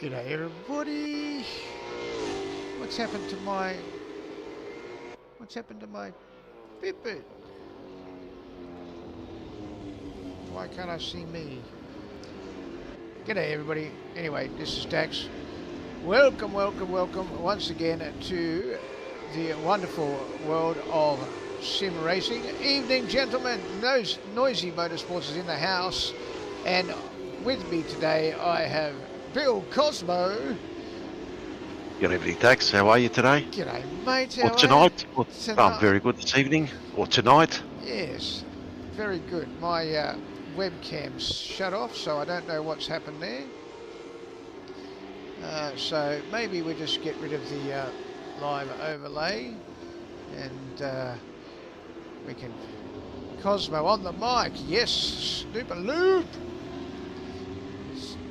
G'day everybody. What's happened to my Fitbit? Why can't I see me? G'day everybody. Anyway, this is Dax. Welcome once again to the wonderful world of sim racing. Evening, gentlemen. Noisy Motorsports is in the house, and with me today I have Bill Cosmo. Good evening, Dax. How are you today? G'day, mate. Or tonight? I'm very good this evening. Or tonight? Yes, very good. My webcam's shut off, so I don't know what's happened there. So maybe we just get rid of the live overlay, and we can... Cosmo on the mic. Yes, Snooper Loop.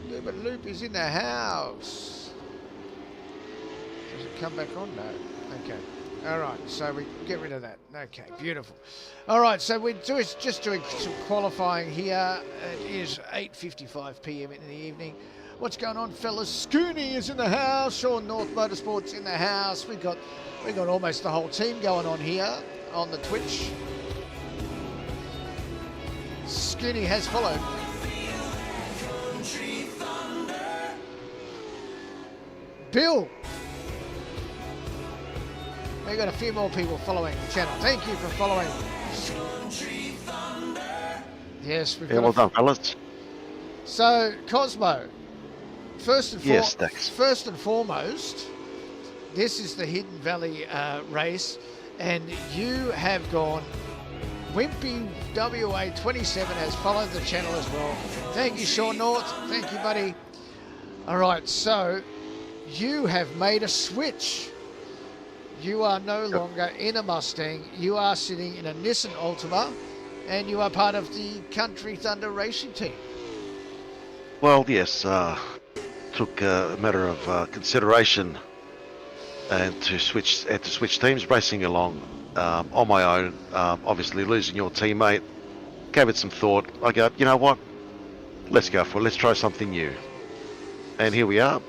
Snooper Loop is in the house. Does it come back on? No. Okay. All right. So we get rid of that. Okay. Beautiful. All right. So we're just doing some qualifying here. It is 8:55 p.m. in the evening. What's going on, fellas? Scooney is in the house. Sean North Motorsports in the house. We got almost the whole team going on here on the Twitch. Scooney has followed. Bill. We got a few more people following the channel. Thank you for following. Yes, we've got well done, fellas. So, Cosmo, first and foremost, this is the Hidden Valley race, and you have gone. Wimpy WA 27 has followed the channel as well. Thank you, Sean North. Thank you, buddy. All right, so you have made a switch. You are no longer in a Mustang. You are sitting in a Nissan Altima, and you are part of the Country Thunder racing team. Well, yes, took a matter of consideration and to switch teams, racing along on my own. Obviously, losing your teammate, gave it some thought. I go, you know what? Let's go for it. Let's try something new. And here we are.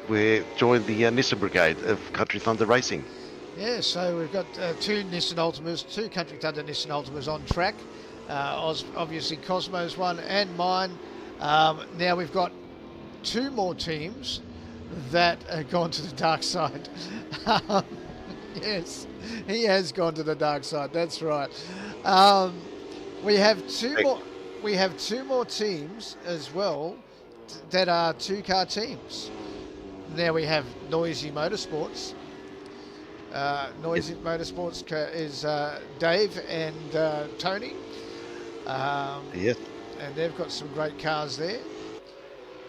We joined the Nissan Brigade of Country Thunder Racing. Yeah, so we've got two Nissan Altimas, two Country Thunder Nissan Altimas on track. Obviously Cosmo's one and mine. Now we've got two more teams that have gone to the dark side. Yes, he has gone to the dark side. That's right. We have two more teams as well that are two-car teams. Now we have Noisy Motorsports. Motorsports is Dave and Tony. Yes. And they've got some great cars there.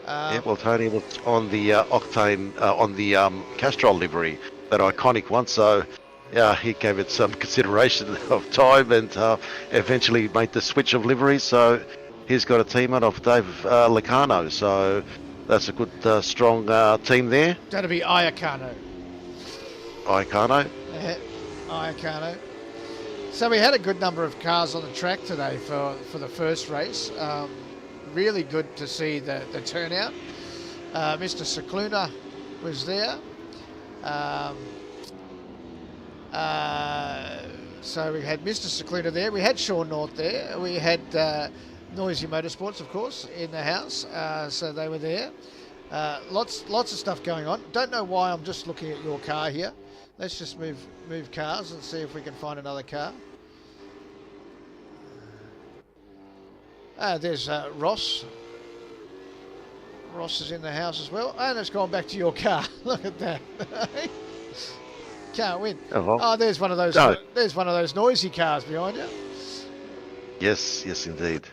Well, Tony was on the Octane, on the Castrol livery, that iconic one. So, yeah, he gave it some consideration of time and eventually made the switch of liveries. So he's got a teammate of Dave Licano. So that's a good, strong team there. That'll be Iacano. Iacano. Iacano. So we had a good number of cars on the track today for the first race. Really good to see the turnout. Mr. Cicluna was there. So we had Mr. Cicluna there. We had Sean North there. We had Noisy Motorsports, of course, in the house. So they were there. Lots of stuff going on. Don't know why I'm just looking at your car here. Let's just move cars and see if we can find another car. There's Ross. Ross is in the house as well. And it's gone back to your car. Look at that. Can't win. Oh, there's one of those. No. There's one of those noisy cars behind you. Yes, indeed.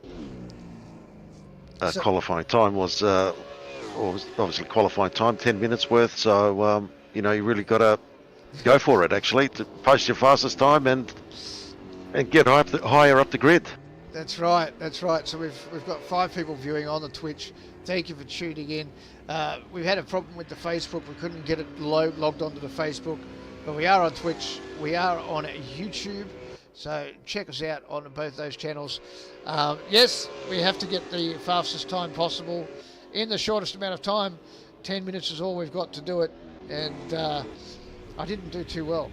Qualifying time was obviously qualifying time, 10 minutes worth. So you really got to go for it, actually, to post your fastest time and get higher up the grid. That's right. So we've got 5 people viewing on the Twitch. Thank you for tuning in. We've had a problem with the Facebook. We couldn't get it logged onto the Facebook, but we are on Twitch. We are on YouTube. So check us out on both those channels. Yes, we have to get the fastest time possible in the shortest amount of time 10 minutes is all we've got to do it, and I didn't do too well.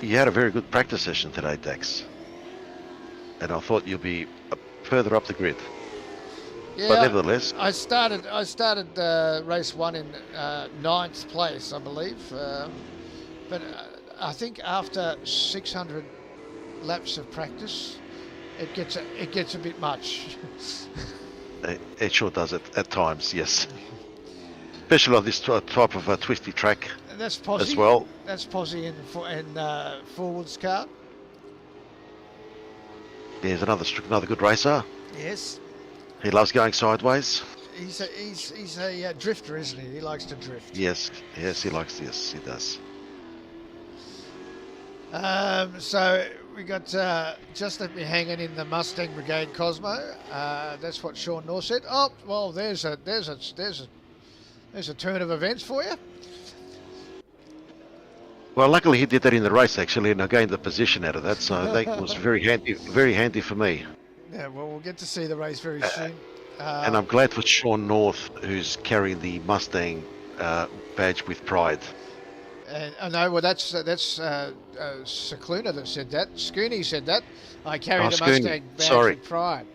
You had a very good practice session today, Dax, and I thought you'd be further up the grid. Yeah, but nevertheless, I started race 1 in 9th place, I believe, but I think after 600 laps of practice, it gets a bit much. It sure does at times, yes. Especially on this type of a twisty track. And that's Posse as well. That's Posse in Forward's car. There's another good racer. Yes. He loves going sideways. He's a drifter, isn't he? He likes to drift. Yes, he likes. Yes, he does. So we got just let me hanging in the Mustang Brigade Cosmo. That's what Sean North said. Oh well, there's a turn of events for you. Well, luckily he did that in the race actually, and I gained the position out of that, so that was very handy for me. Yeah, well, we'll get to see the race very soon. And I'm glad for Sean North, who's carrying the Mustang badge with pride. No, well, that's Cicluna that said that. Scooney said that. I carry the Scooney. Mustang badge with pride.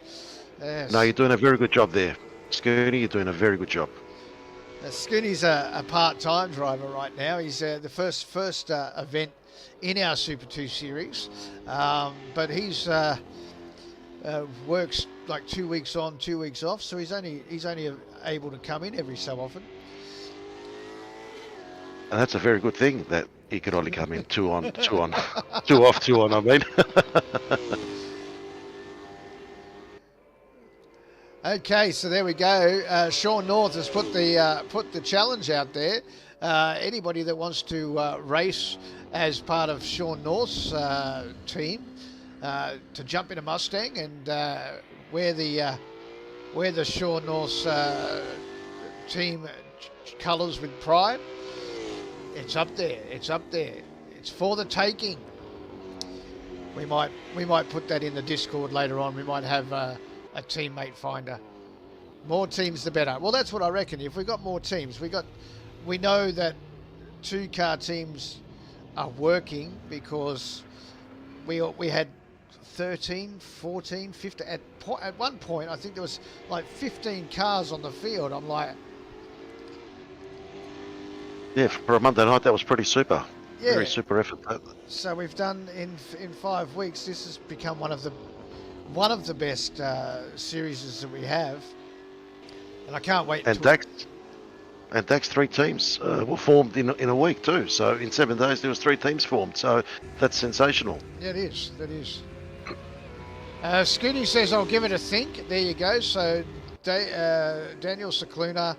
Yes. No, you're doing a very good job there. Scooney, you're doing a very good job. Scooney's a part-time driver right now. He's the first event in our Super2 series, but he's works like 2 weeks on, 2 weeks off, so he's only able to come in every so often. And that's a very good thing that he could only come in 2 on, 2 on, 2 off, 2 on. I mean. Okay, so there we go. Sean North has put the challenge out there. Anybody that wants to race as part of Sean North's team to jump in a Mustang and wear the Sean North's team colours with pride. It's up there. It's up there. It's for the taking. We might put that in the Discord later on. We might have a teammate finder. More teams the better. Well, that's what I reckon. If we got more teams, we know that 2-car teams are working because we had 13, 14, 15 at one point. I think there was like 15 cars on the field. I'm like, yeah, for a Monday night that was pretty super. Yeah. Very super effort. So we've done in 5 weeks. This has become one of the best series that we have, and I can't wait. And Dax 3 teams were formed in a week too. So in 7 days there was 3 teams formed. So that's sensational. Yeah, it is. That is. Scooney says I'll give it a think. There you go. So Daniel Cicluna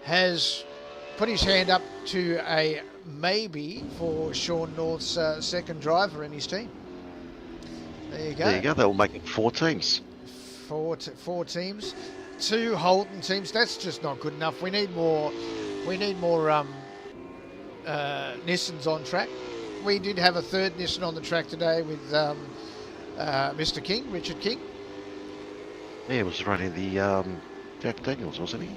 has put his hand up to a maybe for Sean North's second driver in his team. There you go. There you go. That will make it 4 teams. 4 teams, 2 Holden teams. That's just not good enough. We need more. Nissans on track. We did have a 3rd Nissan on the track today with Mr. King, Richard King. Yeah, he was running the Jack Daniels, wasn't he?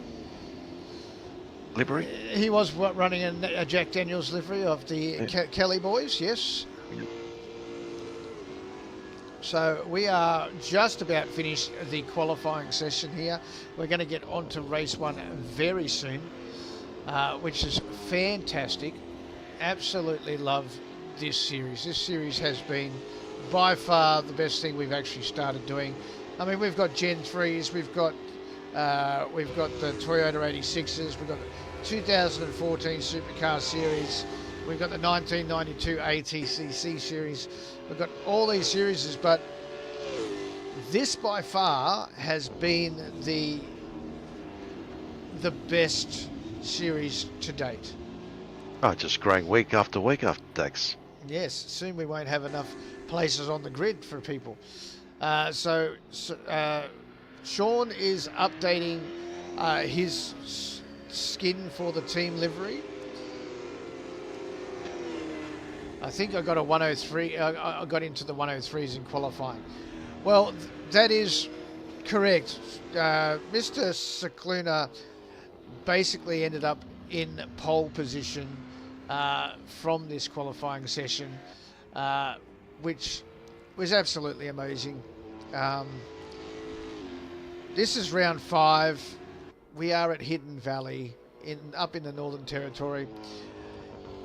Livery? He was running a Jack Daniels livery of the Kelly boys, yes. Yeah. So we are just about finished the qualifying session here. We're going to get on to race 1 very soon, which is fantastic. Absolutely love this series. This series has been by far the best thing we've actually started doing. I mean, we've got Gen 3s, we've got the Toyota 86s, we've got the 2014 Supercar Series, we've got the 1992 ATCC Series, we've got all these series, but this by far has been the best series to date. Oh, just growing week after week after Dax. Yes, soon we won't have enough places on the grid for people. So Sean is updating his skin for the team livery. I think I got a 103. I got into the 103s in qualifying. Well, that is Correct. Mr. Cicluna basically ended up in pole position from this qualifying session, which was absolutely amazing. This is round 5. We are at Hidden Valley up in the Northern Territory.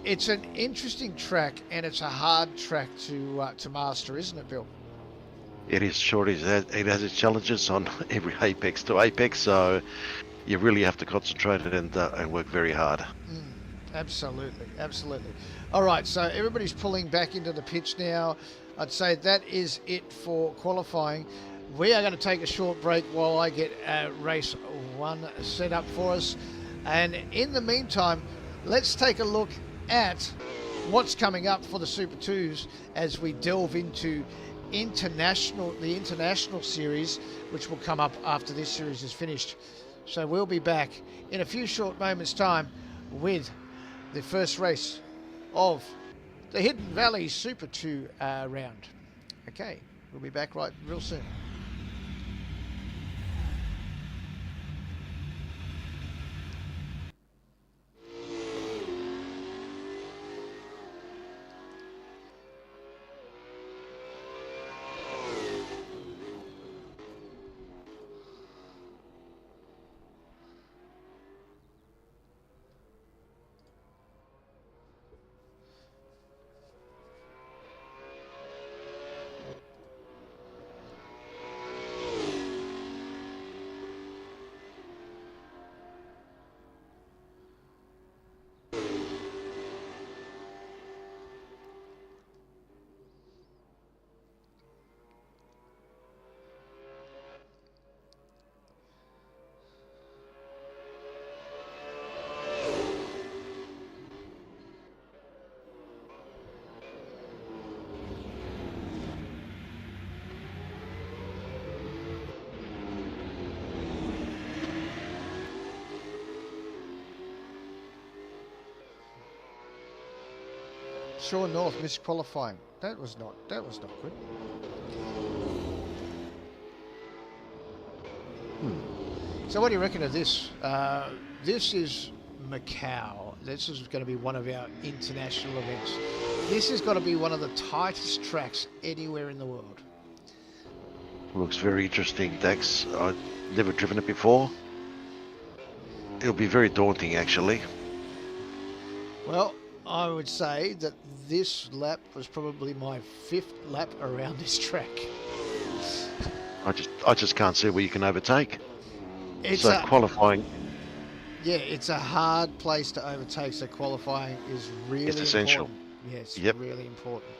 It's an interesting track, and it's a hard track to master, isn't it, Bill? It is short. It has its challenges on every apex to apex, so you really have to concentrate and work very hard. Absolutely, absolutely. All right, so everybody's pulling back into the pitch now. I'd say that is it for qualifying. We are going to take a short break while I get race 1 set up for us. And in the meantime, let's take a look at what's coming up for the Super2's as we delve into the international series, which will come up after this series is finished. So we'll be back in a few short moments' time with the first race of the Hidden Valley Super 2 round. Okay, we'll be back real soon. Shaw North missed qualifying. That was not good. So what do you reckon of this? This is Macau. This is going to be one of our international events. This has got to be one of the tightest tracks anywhere in the world. Looks very interesting, Dax. I've never driven it before. It'll be very daunting, actually. Well, I would say that this lap was probably my 5th lap around this track. I just can't see where you can overtake. It's qualifying. Yeah, it's a hard place to overtake, so qualifying is really important. It's essential. Yes, really important.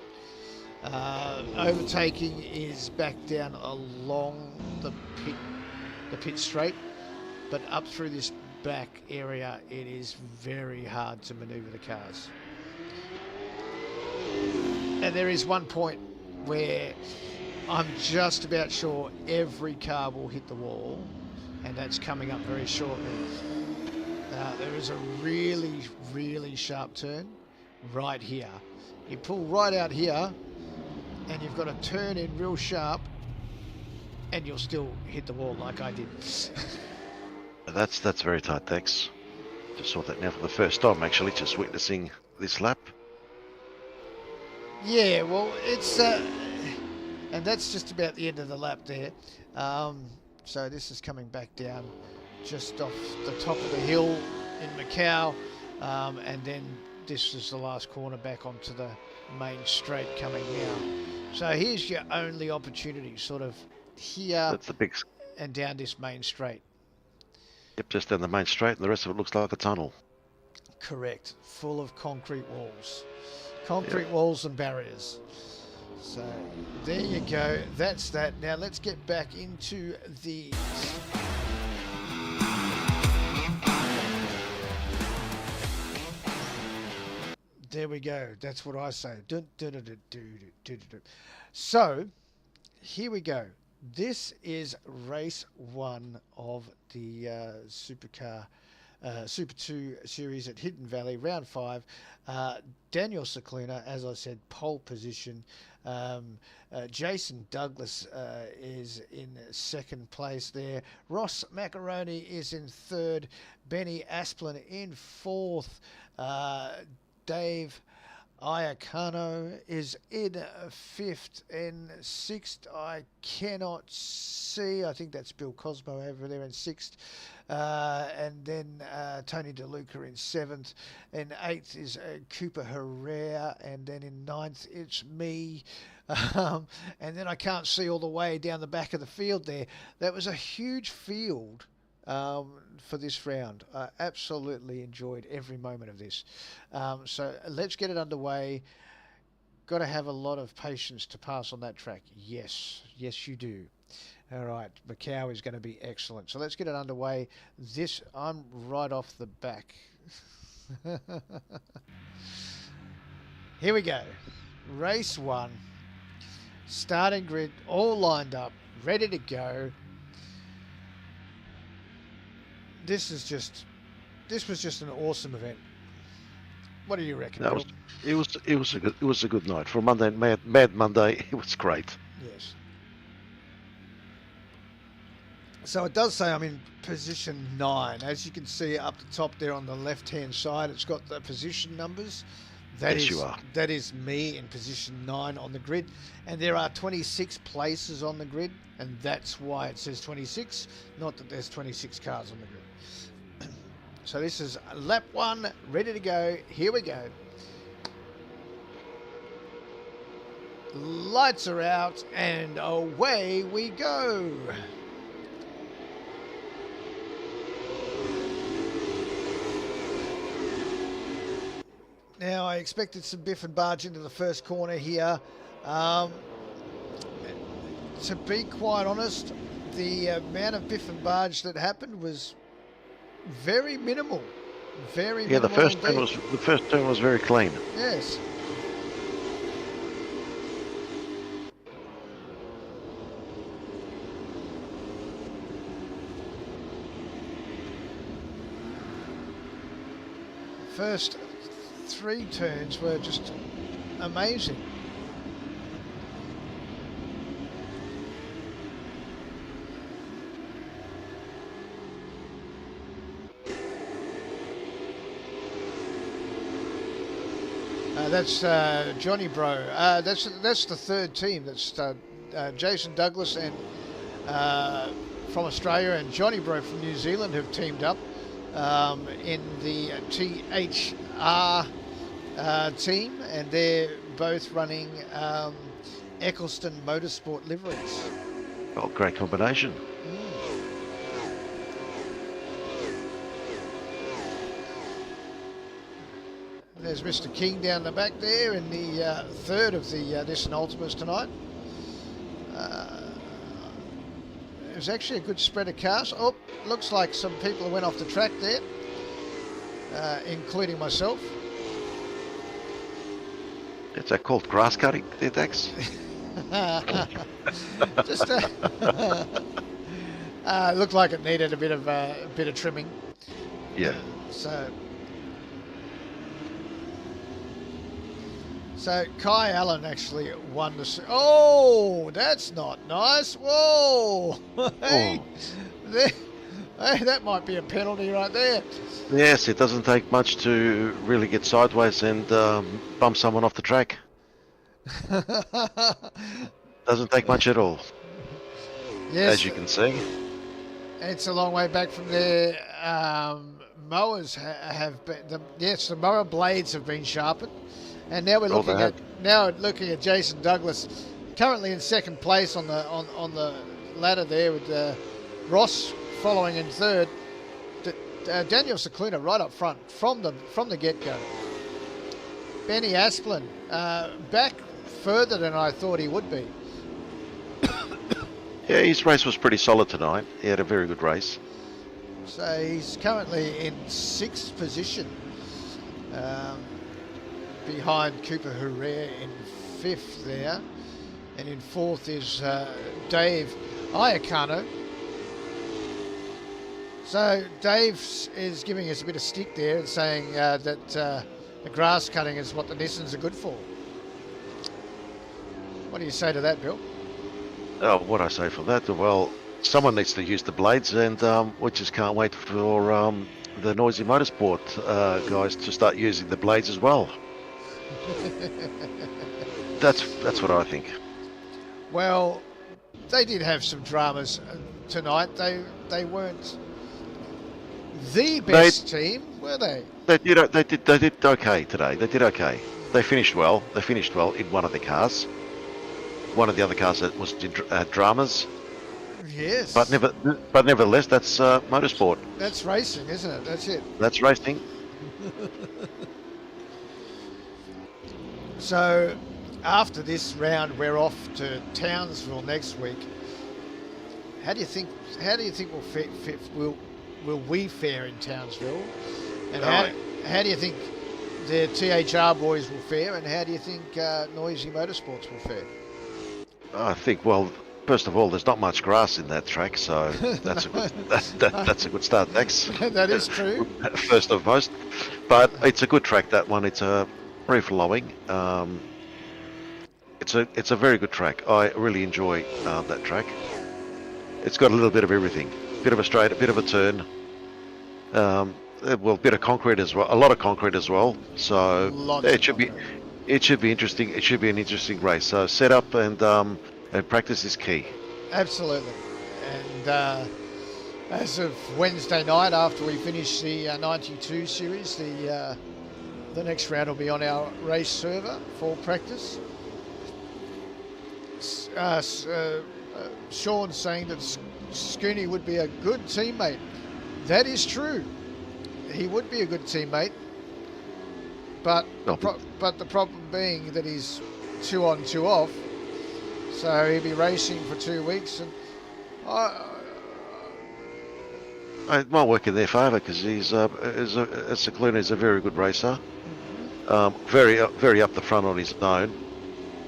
Overtaking is back down along the pit straight, but up through this back area, it is very hard to maneuver the cars. And there is one point where I'm just about sure every car will hit the wall, and that's coming up very shortly. There is a really, really sharp turn right here. You pull right out here, and you've got to turn in real sharp, and you'll still hit the wall like I did. That's very tight, Dex. Just saw that now for the first time, actually, just witnessing this lap. Yeah, well, it's and that's just about the end of the lap there. So this is coming back down just off the top of the hill in Macau, and then this is the last corner back onto the main straight coming now. So here's your only opportunity, sort of here. That's the big and down this main straight. Yep, just down the main straight, and the rest of it looks like a tunnel. Correct, full of concrete walls. Concrete walls and barriers. So there you go, that's that. Now let's get back into the there we go, that's what I say. So here we go. This is race 1 of the supercar Super 2 series at Hidden Valley, round 5. Daniel Cicluna, as I said, pole position. Jason Douglas is in second place there. Ross Macaroni is in third. Benny Asplin in fourth. Dave Iacano is in fifth, and sixth I cannot see. I think that's Bill Cosmo over there in sixth. And then Tony DeLuca in seventh. In eighth is Cooper Herrera, and then in ninth it's me. And then I can't see all the way down the back of the field there. That was a huge field for this round. I absolutely enjoyed every moment of this. So let's get it underway. Got to have a lot of patience to pass on that track. Yes, you do. All right, Macau is going to be excellent. So let's get it underway. I'm right off the back. Here we go. Race 1. Starting grid all lined up, ready to go. This was just an awesome event. What do you reckon? It was a good night for Monday, Mad Monday. It was great. Yes. So it does say I'm in position 9. As you can see up the top there on the left-hand side, it's got the position numbers. You are. That is me in position 9 on the grid. And there are 26 places on the grid, and that's why it says 26, not that there's 26 cars on the grid. So this is lap 1, ready to go. Here we go. Lights are out, and away we go. Now, I expected some biff and barge into the first corner here. To be quite honest, the amount of biff and barge that happened was very minimal. Very minimal. The first turn was very clean. Yes. First 3 turns were just amazing. That's Johnny Bro. That's the third team. That's Jason Douglas and from Australia and Johnny Bro from New Zealand have teamed up in the THR team, and they're both running Eccleston Motorsport liveries. Oh, great combination. There's Mr. King down the back there in the third of the Nissan Ultimas tonight. It was actually a good spread of cars. Oh, looks like some people went off the track there, including myself. Is that called grass cutting, there, Dax? Just looked like it needed a bit of trimming. Yeah. So Kai Allen actually won the... Oh, that's not nice. Whoa. Hey, that might be a penalty right there. Yes, it doesn't take much to really get sideways and bump someone off the track. Doesn't take much at all. Yes. As you can see. It's a long way back from there. Mowers have been... the mower blades have been sharpened. And now we're looking at Jason Douglas, currently in second place on the ladder there, with Ross following in third. Daniel Cicluna right up front from the get-go. Benny Asplin back further than I thought he would be. Yeah, his race was pretty solid tonight. He had a very good race. So he's currently in 6th position. Behind Cooper Herrera in 5th there, and in 4th is Dave Iacano. So Dave is giving us a bit of stick there and saying that the grass cutting is what the Nissans are good for. What do you say to that, Bill? Oh, what I say for that? Well, someone needs to use the blades, and we just can't wait for the Noisy Motorsport guys to start using the blades as well. That's what I think. Well, they did have some dramas tonight. They weren't the best team, were they? They did okay today. They did okay. They finished well. In one of the cars. One of the other cars that was had dramas. Yes. But nevertheless, that's motorsport. That's racing, isn't it? That's it. That's racing. So, after this round, we're off to Townsville next week. How do you think will we fare in Townsville? And how do you think the THR boys will fare? And how do you think Noisy Motorsports will fare? I think, well, first of all, there's not much grass in that track, so that's a good that's a good start. Thanks. That is true. First of most, but it's a good track, that one. It's a free flowing. It's a very good track. I really enjoy that track. It's got a little bit of everything. Bit of a straight, a bit of a turn. Well, a bit of concrete as well. A lot of concrete as well. So it should be interesting. It should be an interesting race. So set up and practice is key. Absolutely. And as of Wednesday night, after we finish the 92 series, the next round will be on our race server for practice. Sean's saying that Scooney would be a good teammate. That is true. He would be a good teammate. But the problem being that he's 2 on 2 off, so he'll be racing for 2 weeks, and it might work in their favour because Cicluna is a very good racer, very up the front on his own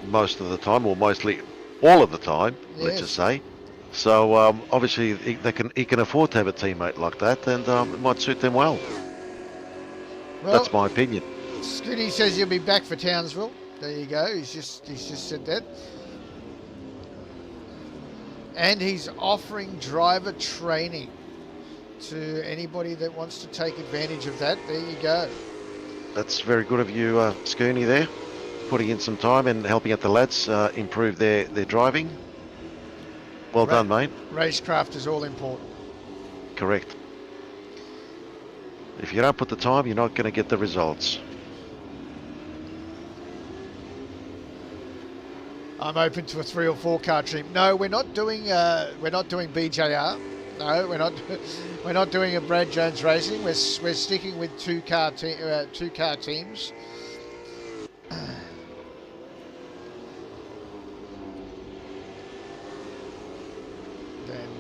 most of the time, or mostly all of the time. Yes. Let's just say. So obviously he can afford to have a teammate like that, and it might suit them well. That's my opinion. Skinny says he'll be back for Townsville. There you go. He's just said that. And he's offering driver training to anybody that wants to take advantage of that. There you go. That's very good of you, Scooney, there. Putting in some time and helping out the lads improve their driving. Well done, mate. Racecraft is all important. Correct. If you don't put the time, you're not going to get the results. I'm open to a 3 or 4 car team. No, we're not doing BJR. No, we're not doing a Brad Jones Racing. We're sticking with 2 car teams.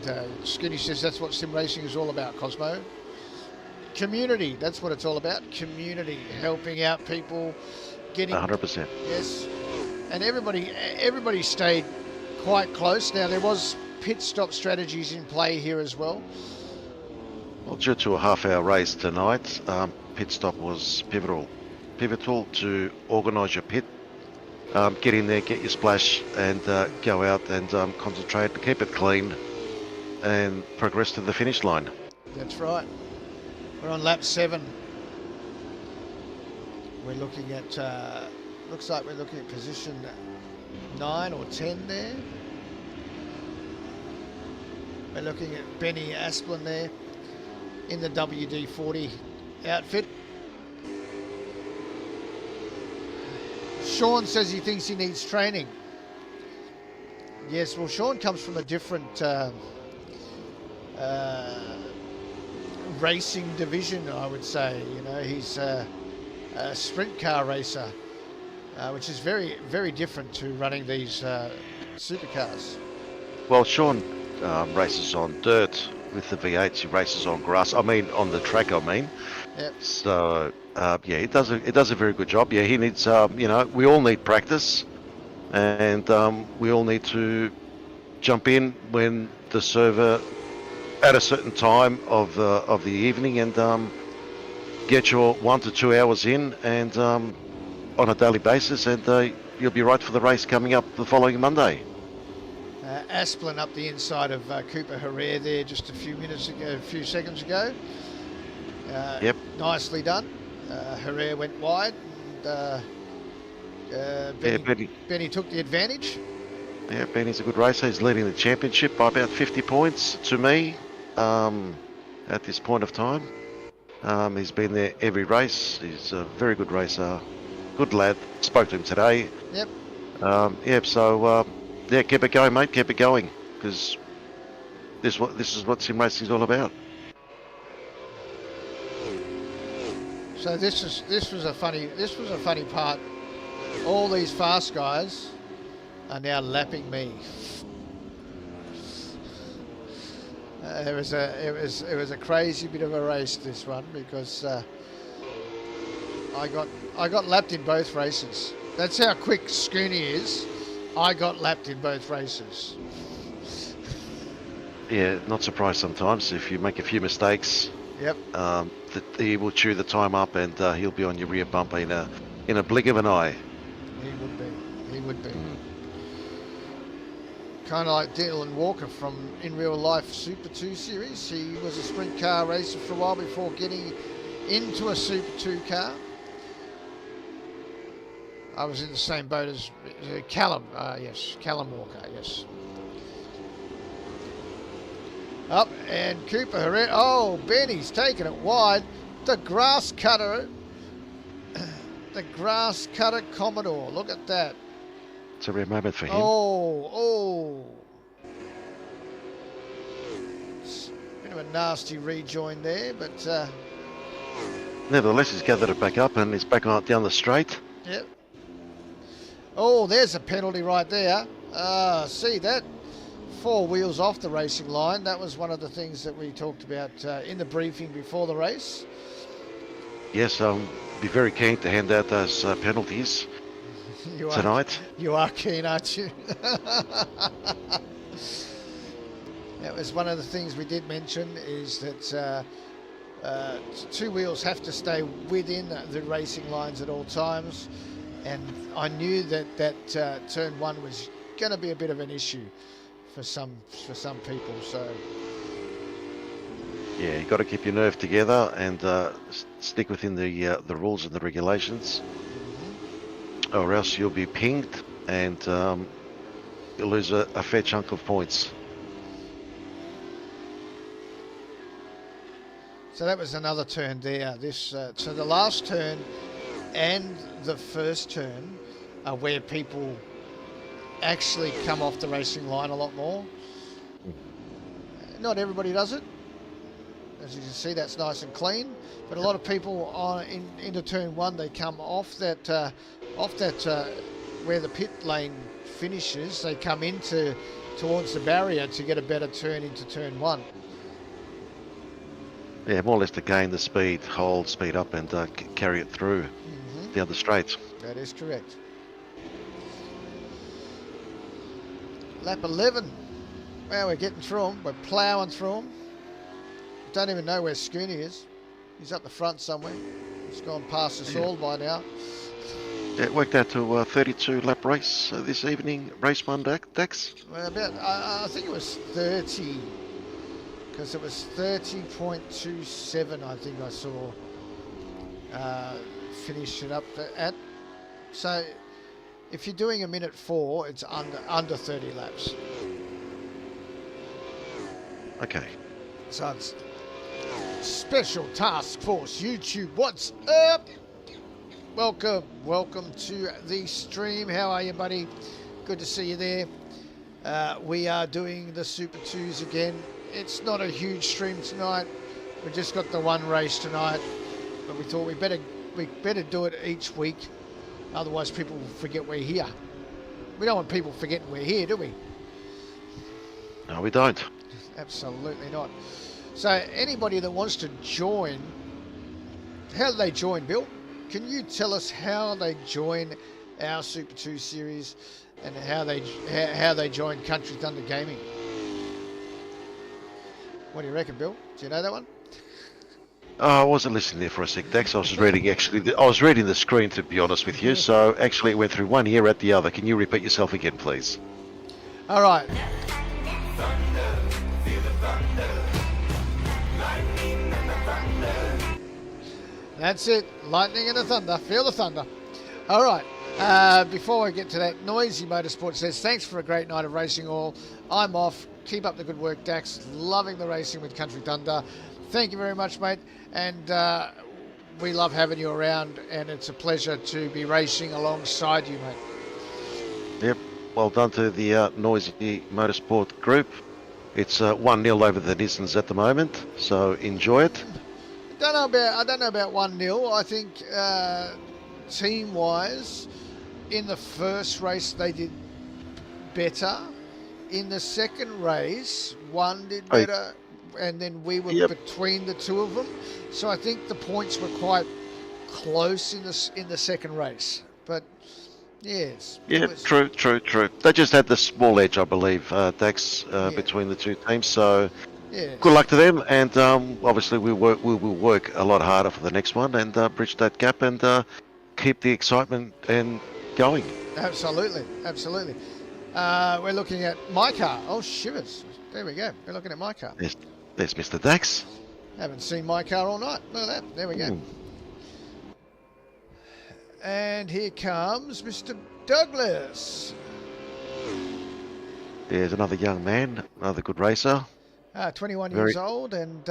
And Skinny says that's what sim racing is all about, Cosmo. Community, that's what it's all about. Community, helping out people, getting 100%. Yes, and everybody stayed quite close. Now there was pit stop strategies in play here as well. Well, due to a half-hour race tonight, pit stop was pivotal to organise your pit. Get in there, get your splash, and go out and concentrate, keep it clean, and progress to the finish line. That's right. We're on lap 7. We're looking at, looks like we're looking at position 9 or 10 there. We're looking at Benny Asplin there in the WD-40 outfit. Sean says he thinks he needs training. Yes, well, Sean comes from a different racing division, I would say. You know, he's a sprint car racer, which is very, very different to running these supercars. Well, Sean races on dirt with the V8s. He races on grass. I mean, on the track. I mean. Yep. So yeah, it does a very good job. Yeah, he needs. You know, we all need practice, and we all need to jump in when the server at a certain time of the evening and get your 1 to 2 hours in and on a daily basis, and you'll be right for the race coming up the following Monday. Asplin up the inside of Cooper Herrera there just a few seconds ago. Yep. Nicely done. Herrera went wide. And, Benny took the advantage. Yeah, Benny's a good racer. He's leading the championship by about 50 points to me at this point of time. He's been there every race. He's a very good racer. Good lad. Spoke to him today. Yep. So keep it going, mate. Keep it going, because this is what sim racing is all about. So this was a funny part. All these fast guys are now lapping me. It was a crazy bit of a race, this one, because I got lapped in both races. That's how quick Scooney is. I got lapped in both races. Yeah, not surprised sometimes if you make a few mistakes. Yep. That he will chew the time up, and he'll be on your rear bumper in a blink of an eye. He would be. Kind of like Dylan Walker from In Real Life Super2 series. He was a sprint car racer for a while before getting into a Super 2 car. I was in the same boat as Callum. Callum Walker. Yes. Up and Cooper Herrera. Oh, Benny's taking it wide. The grass cutter. The grass cutter Commodore. Look at that. It's a rare moment for him. Oh. It's a bit of a nasty rejoin there, but nevertheless, he's gathered it back up and he's back on down the straight. Yep. Oh, there's a penalty right there. See that? 4 wheels off the racing line. That was one of the things that we talked about in the briefing before the race. Yes, be very keen to hand out those penalties tonight. You are keen, aren't you? That was one of the things we did mention, is that 2 wheels have to stay within the racing lines at all times, and I knew that turn 1 was going to be a bit of an issue for some people. So yeah, you got to keep your nerve together and stick within the rules and the regulations, or else you'll be pinged and you'll lose a fair chunk of points. So that was another turn there. So the last turn and the first turn are where people actually come off the racing line a lot more. Not everybody does it. As you can see, that's nice and clean. But a lot of people into turn 1, they come off that where the pit lane finishes. They come towards the barrier to get a better turn into turn 1. Yeah, more or less to gain the speed, hold speed up, and carry it through down the straights. That is correct. Lap 11. Well, we're getting through them. We're ploughing through them. Don't even know where Scooney is. He's up the front somewhere. He's gone past us all by now. Yeah, it worked out to a 32 lap race this evening. Race 1, Dax? Well, I think it was 30. Because it was 30.27, I think I saw finish it up at. So if you're doing a minute 4, it's under 30 laps. Okay. So it's Special Task Force YouTube. What's up? Welcome to the stream. How are you, buddy? Good to see you there. We are doing the Super 2's again. It's not a huge stream tonight. We just got the one race tonight, but we thought we better do it each week. Otherwise, people will forget we're here. We don't want people forgetting we're here, do we? No, we don't. Absolutely not. So anybody that wants to join, how do they join, Bill? Can you tell us how they join our Super 2 series and how they join Country Thunder Gaming? What do you reckon, Bill? Do you know that one? I wasn't listening there for a sec, Dex. I was reading I was reading the screen, to be honest with you. So actually, it went through one ear at the other. Can you repeat yourself again, please? All right. That's it. Lightning and the thunder. Feel the thunder. All right. Before I get to that, Noisy Motorsport says, thanks for a great night of racing all. I'm off. Keep up the good work, Dax. Loving the racing with Country Thunder. Thank you very much, mate. And we love having you around, and it's a pleasure to be racing alongside you, mate. Yep. Well done to the Noisy Motorsport group. It's 1-0 over the Nissans at the moment, so enjoy it. I don't know about 1-0. I think team-wise, in the first race they did better. In the second race, one did better, and then we were between the two of them. So I think the points were quite close in the second race. But yes. Yeah, true. They just had the small edge, I believe, Dax, between the two teams. So yes. Good luck to them, and obviously we will work a lot harder for the next one and bridge that gap and keep the excitement and going. Absolutely. We're looking at my car. Oh, shivers. There we go. We're looking at my car. There's Mr. Dax. Haven't seen my car all night. Look at that. There we go. And here comes Mr. Douglas. There's another young man, another good racer. 21 years old and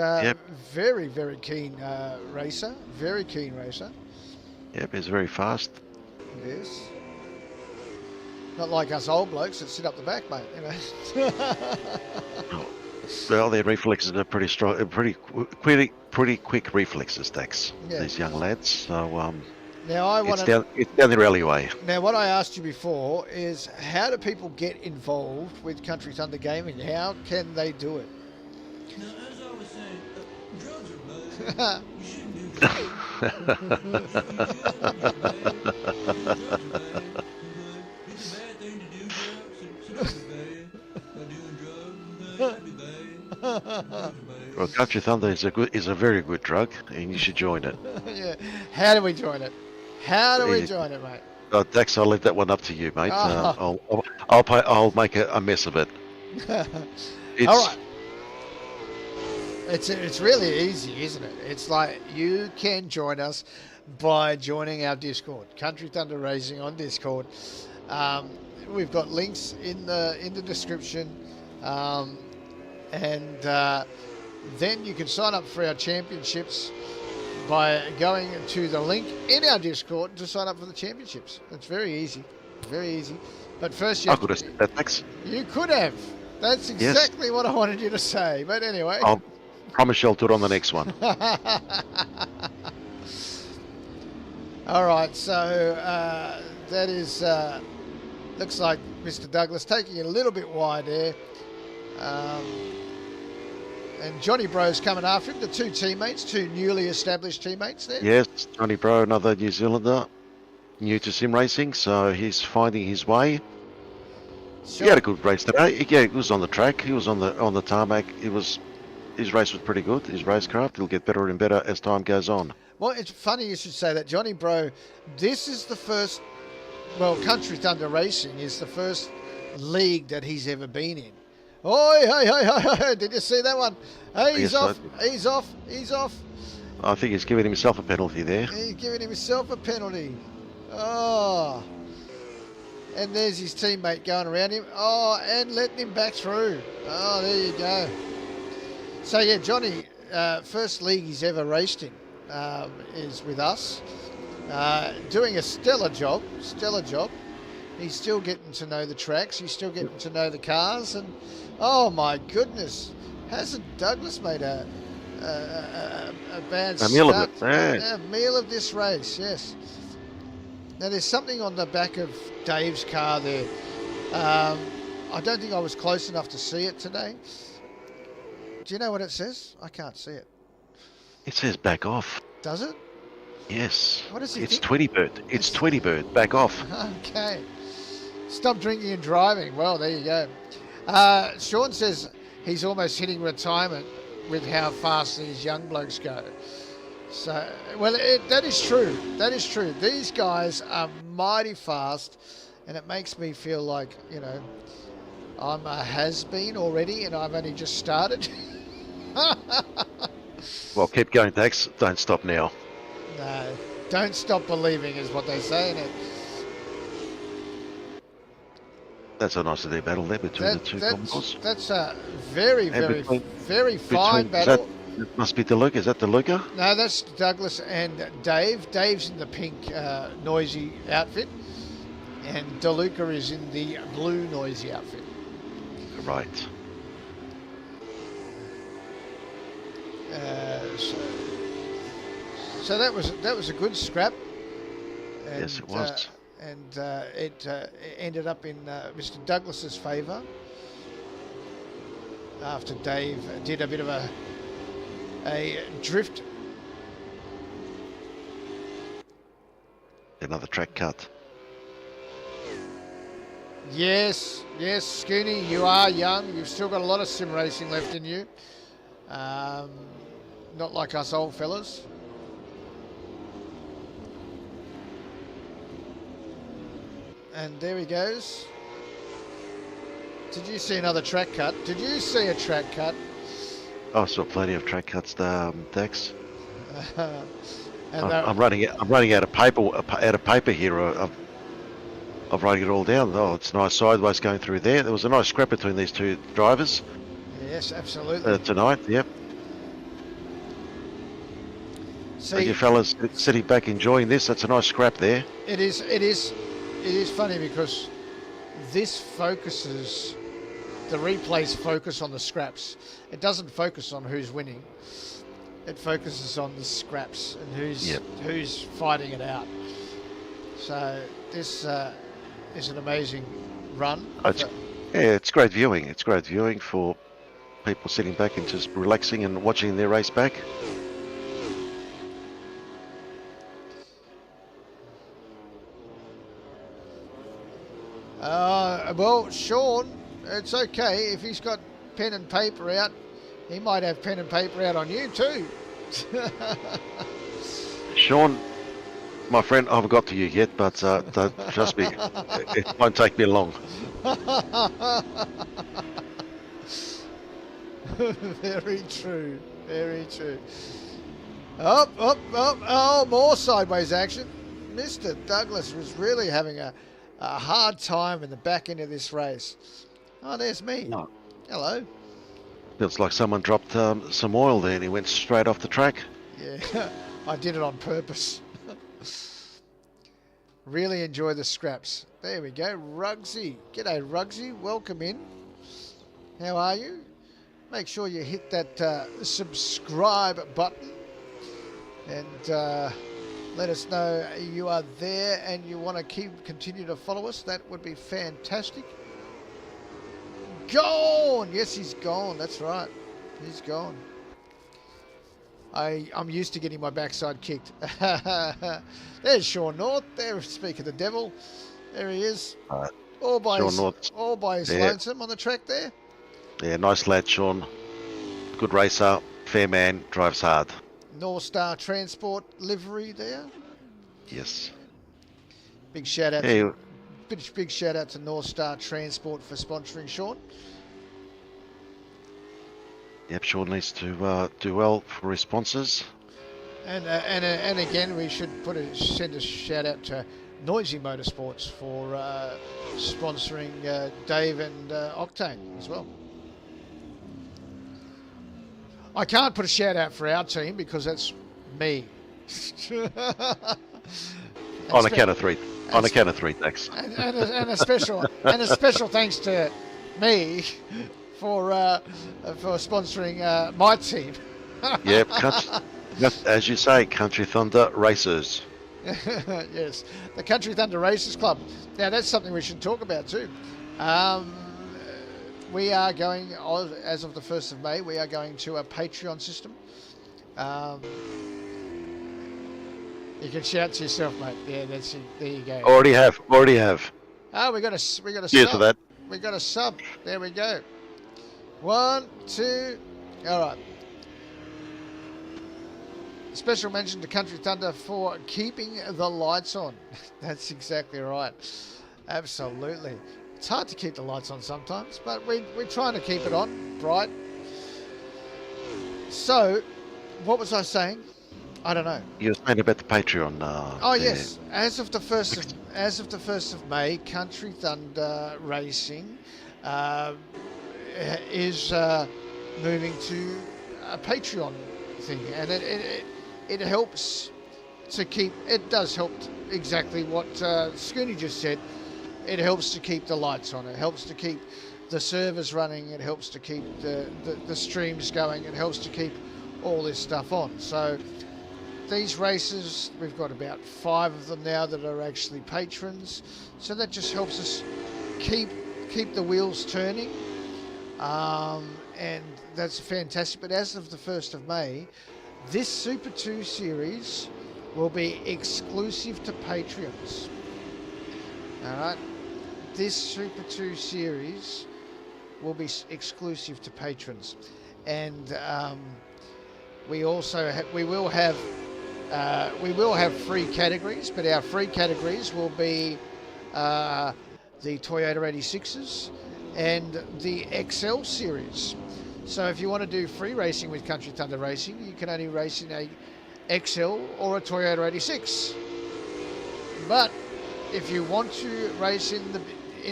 very, very keen racer. Very keen racer. Yep, he's very fast. It is. Not like us old blokes that sit up the back, mate. You know. Well, their reflexes are pretty strong, pretty quick reflexes, Dax. Yeah. These young lads. So now it's down their alleyway. Now, what I asked you before is, how do people get involved with Country Thunder Gaming? How can they do it? Now, as I was saying, drugs are bad. You shouldn't do drugs. It's a bad thing to do drugs. It's bad. By doing drugs, it'd be bad. Well, Country Thunder is a very good drug, and you should join it. Yeah. How do we join it? Mate? Dax, I'll leave that one up to you, mate. I'll make a mess of it. All right. It's really easy, isn't it? It's like you can join us by joining our Discord, Country Thunder Racing on Discord. We've got links in the description, and then you can sign up for our championships by going to the link in our Discord to sign up for the championships. It's very easy. But first, I could have said that, Dax. You could have. That's exactly what I wanted you to say. But anyway. I'll promise you I'll do it on the next one. All right, so that is, looks like Mr. Douglas taking it a little bit wide there. And Johnny Bro's coming after him, the two teammates, two newly established teammates there. Yes, Johnny Bro, another New Zealander, new to sim racing, so he's finding his way. Sure. He had a good race today. He was on the track. He was on the tarmac. His race was pretty good. His racecraft, he'll get better and better as time goes on. Well, it's funny you should say that. Johnny Bro, this is the first, Country Thunder Racing is the first league that he's ever been in. Oh, hey, did you see that one? Hey, he's off. I think he's giving himself a penalty there. He's giving himself a penalty. Oh. And there's his teammate going around him. Oh, and letting him back through. Oh, there you go. So, yeah, Johnny, first league he's ever raced in is with us. Doing a stellar job. He's still getting to know the tracks. He's still getting to know the cars. And, oh, my goodness. Hasn't Douglas made a bad start? A meal of it. Yeah. A meal of this race, yes. Now, there's something on the back of Dave's car there. I don't think I was close enough to see it today. Do you know what it says? I can't see it. It says back off. Does it? Yes. What is it? It's Tweety Bird. It's Tweety Bird. Back off. Okay. Stop drinking and driving. Well, there you go. Sean says he's almost hitting retirement. with how fast these young blokes go. So, well, that is true. That is true. These guys are mighty fast, and it makes me feel like, I'm a has-been already, and I've only just started. Well, keep going, Dax. Don't stop now. No, don't stop believing is what they say, isn't it? That's a nice little battle there between the two Commodores. That's a very, very fine battle. It must be DeLuca. Is that DeLuca? No, that's Douglas and Dave. Dave's in the pink noisy outfit, and DeLuca is in the blue noisy outfit. Right. So that was a good scrap. And, yes, it was. And it ended up in Mr. Douglas's favour after Dave did a bit of a drift. Another track cut. Yes, Scooney, you are young. You've still got a lot of sim racing left in you. Not like us old fellas. And there he goes. Did you see another track cut? Did you see a track cut? I saw plenty of track cuts, Dex. And I'm running out of paper here. I'm writing it all down. Oh, it's nice sideways going through there. There was a nice scrap between these two drivers. Yes, absolutely. Tonight, yep. See, are you fellas sitting back enjoying this? That's a nice scrap there. It is funny because this focuses, the replays focus on the scraps. It doesn't focus on who's winning. It focuses on the scraps and who's fighting it out. So this is an amazing run. It's great viewing. It's great viewing for people sitting back and just relaxing and watching their race back. Well, Sean, it's okay. If he's got pen and paper out, he might have pen and paper out on you too. Sean, my friend, I haven't got to you yet, but trust me, it won't take me long. Very true. Very true. Oh, more sideways action. Mr. Douglas was really having a hard time in the back end of this race. Oh, there's me. No. Hello. Feels like someone dropped some oil there and he went straight off the track. Yeah, I did it on purpose. Really enjoy the scraps. There we go. Rugsy. G'day, Rugsy. Welcome in. How are you? Make sure you hit that subscribe button and let us know you are there and you want to continue to follow us. That would be fantastic. Gone! Yes, he's gone. That's right. He's gone. I'm used to getting my backside kicked. There's Sean North. There, speak of the devil. There he is. All by his lonesome on the track there. Yeah, nice lad, Sean. Good racer, fair man, drives hard. North Star Transport livery there. Yes. Big shout out. Big shout out to North Star Transport for sponsoring Sean. Yep, Sean needs to do well for his sponsors. And again, we should send a shout out to Noisy Motorsports for sponsoring Dave and Octane as well. I can't put a shout out for our team because that's me. On a count of three. On a count of three, thanks. And a special thanks to me for sponsoring my team. Yep, as you say, Country Thunder Racers. Yes, the Country Thunder Racers Club. Now that's something we should talk about too. We are going, as of the 1st of May, we are going to a Patreon system. You can shout to yourself, mate. Yeah, that's it. There you go. Already have. Oh, we got a Cheers sub. for that. We got a sub. There we go. 1, 2. All right. Special mention to Country Thunder for keeping the lights on. That's exactly right. Absolutely. It's hard to keep the lights on sometimes, but we're trying to keep it on bright. So, what was I saying? I don't know. You were saying about the Patreon. Yes. As of the 1st of May, Country Thunder Racing is moving to a Patreon thing, and it helps to keep. It does help exactly what Scooney just said. It helps to keep the lights on. It helps to keep the servers running. It helps to keep the streams going. It helps to keep all this stuff on. So these races, we've got about 5 of them now that are actually patrons. So that just helps us keep the wheels turning. And that's fantastic. But as of the 1st of May, this Super 2 series will be exclusive to Patreons. All right. This Super 2 series will be exclusive to patrons, and we also we will have free categories, but our free categories will be the Toyota 86s and the XL series. So if you want to do free racing with Country Thunder Racing, you can only race in a XL or a Toyota 86. But if you want to race in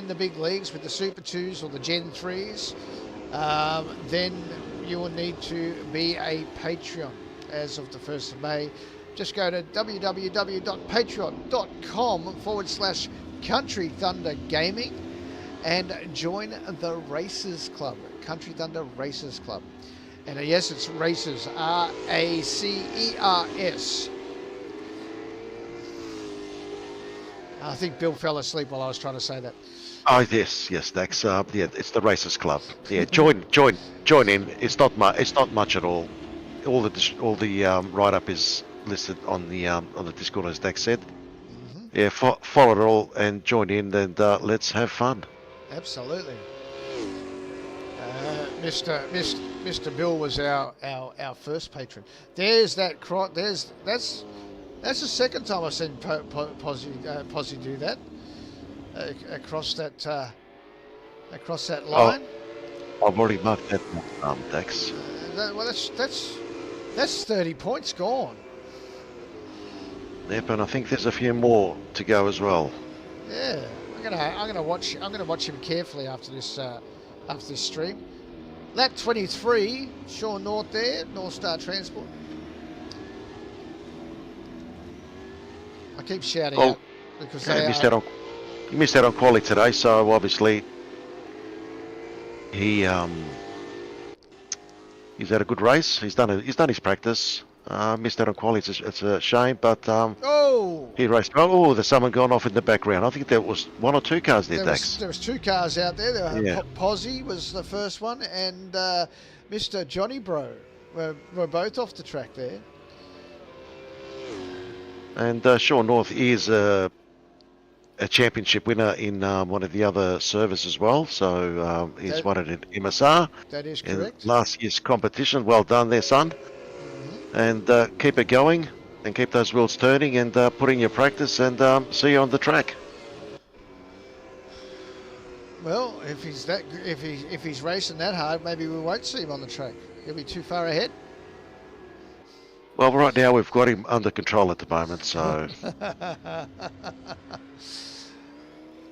the big leagues with the Super 2's or the Gen 3's, then you will need to be a Patreon as of the 1st of May. Just go to www.patreon.com/Country Thunder Gaming and join the Racers Club, Country Thunder Racers Club. And yes, it's Racers, RACERS. I think Bill fell asleep while I was trying to say that. Oh yes, Dax. Yeah, it's the Racers Club. Yeah, join in. It's not much at all. All the write-up is listed on the Discord, as Dax said. Mm-hmm. Yeah, follow it all and join in, and let's have fun. Absolutely. Mr. Bill was our first patron. There's that. That's the second time I've seen Posse do that across that line. Oh, I've already marked that, Dax. That's 30 points gone. Yep, and I think there's a few more to go as well. Yeah, I'm gonna watch him carefully after this stream. Lap 23, Sean North there, North Star Transport. I keep shouting out because you missed out on quali today, so obviously he's had a good race. He's done his practice. Missed out on quali. It's a shame, but he raced well. Oh, there's someone going off in the background. I think there was 1 or 2 cars there, Dax. There was 2 cars out there. Posse was the first one, and Mr. Johnny Bro were both off the track there. And Sean North is a championship winner in one of the other servers as well. So he's won it in MSR. That is correct. In last year's competition. Well done there, son. Mm-hmm. And keep it going and keep those wheels turning and put in your practice and see you on the track. Well, if he's racing that hard, maybe we won't see him on the track. He'll be too far ahead. Well, right now we've got him under control at the moment, so.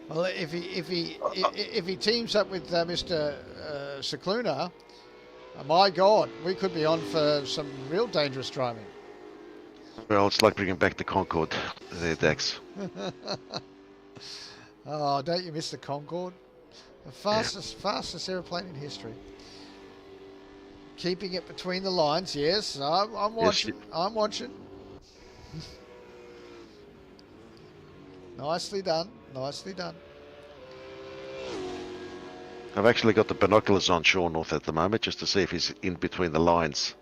Well, if he teams up with Mr. Cicluna, my God, we could be on for some real dangerous driving. Well, it's like bringing back the Concorde there, Dax. Oh, don't you miss the Concorde? The fastest aeroplane in history. Keeping it between the lines, yes. I'm watching. Yes, I'm watching. Nicely done. Nicely done. I've actually got the binoculars on Sean North at the moment just to see if he's in between the lines.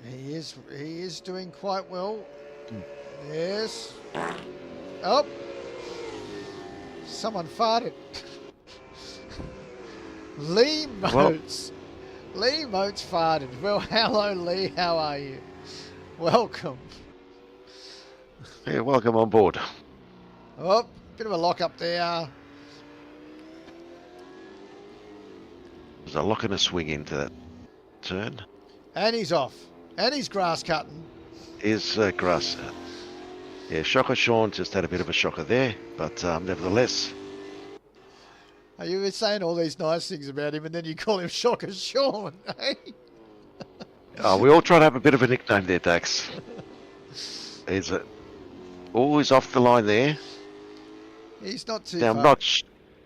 He is doing quite well. Yes. Oh. Someone farted. Lee Lee Moats farted. Well, hello, Lee. How are you? Welcome. Yeah, welcome on board. Oh, bit of a lock up there. There's a lock and a swing into that turn. And he's off. And he's grass cutting. Is grass. Yeah, Shocker Sean just had a bit of a shocker there, but nevertheless. You were saying all these nice things about him, and then you call him Shocker Sean, eh? We all try to have a bit of a nickname there, Dax. He's always off the line there. He's not too now, far.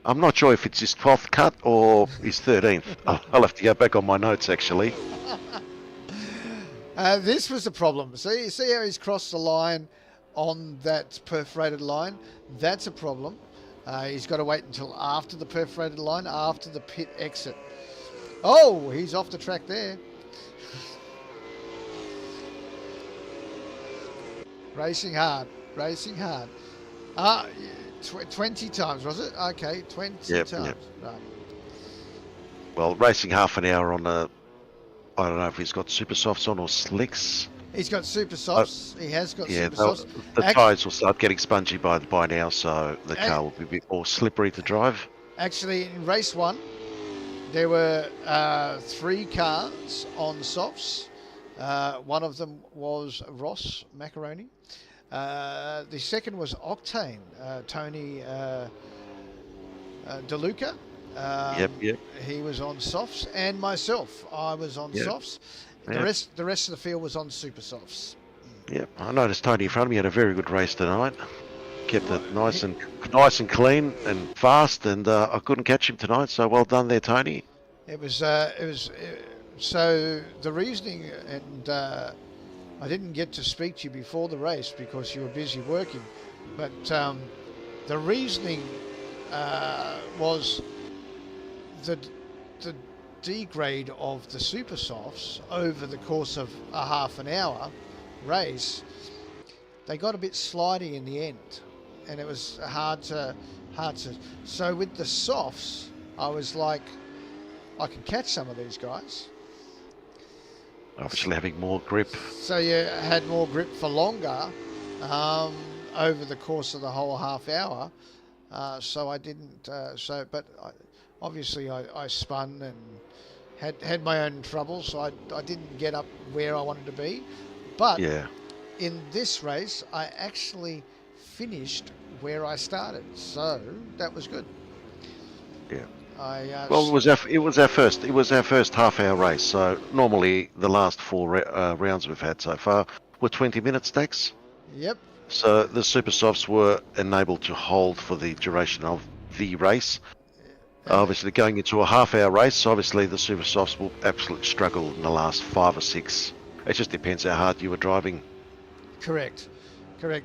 I'm not sure if it's his 12th cut or his 13th. I'll have to go back on my notes, actually. This was the problem. See how he's crossed the line on that perforated line? That's a problem. He's got to wait until after the perforated line, after the pit exit. Oh, he's off the track there. Racing hard. 20 times, was it? Okay, 20 times. Yep. Right. Well, racing half an hour on I don't know if he's got super softs on or slicks. He's got super softs. He has got super softs. The tyres will start getting spongy by now, so the car will be a bit more slippery to drive. Actually, in race 1, there were 3 cars on softs. One of them was Ross Macaroni. The second was Octane, Tony DeLuca. Yep. He was on softs, and myself, I was on softs. The rest of the field was on super softs. Yep, I noticed Tony in front of me had a very good race tonight. Kept it nice and clean and fast, and I couldn't catch him tonight. So well done there, Tony. It was so the reasoning, and I didn't get to speak to you before the race because you were busy working, but the reasoning was the degrade of the super softs over the course of a half an hour race. They got a bit slidey in the end, and it was hard to. So with the softs, I was like, I can catch some of these guys. Obviously having more grip. So you had more grip for longer over the course of the whole half hour. So I didn't. Obviously I spun and had my own trouble, so I didn't get up where I wanted to be. But in this race, I actually finished where I started, so that was good. Yeah. Well, it was our first half-hour race. So normally the last 4 rounds we've had so far were 20 minutes, Dax. Yep. So the super softs were enabled to hold for the duration of the race. Obviously, going into a half-hour race, obviously the super softs will absolutely struggle in the last 5 or 6. It just depends how hard you were driving. Correct.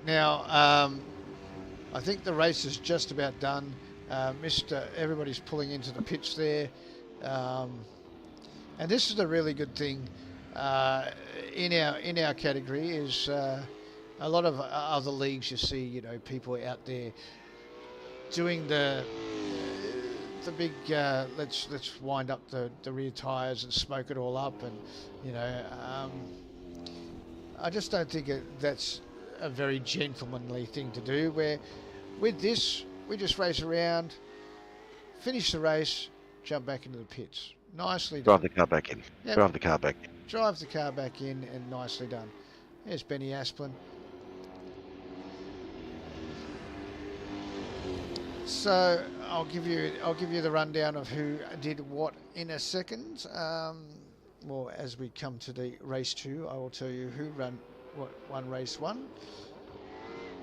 Now, I think the race is just about done. Everybody's pulling into the pitch there, and this is a really good thing in our category. Is a lot of other leagues you see, people out there doing the big let's wind up the rear tires and smoke it all up, and I just don't think that's a very gentlemanly thing to do. Where with this, we just race around, finish the race, jump back into the pits. Nicely done. Drive the car back in. Yep. Drive the car back in. Drive the car back in, and nicely done. There's Benny Asplin. So I'll give you the rundown of who did what in a second. Well, as we come to the race 2, I will tell you who won race 1.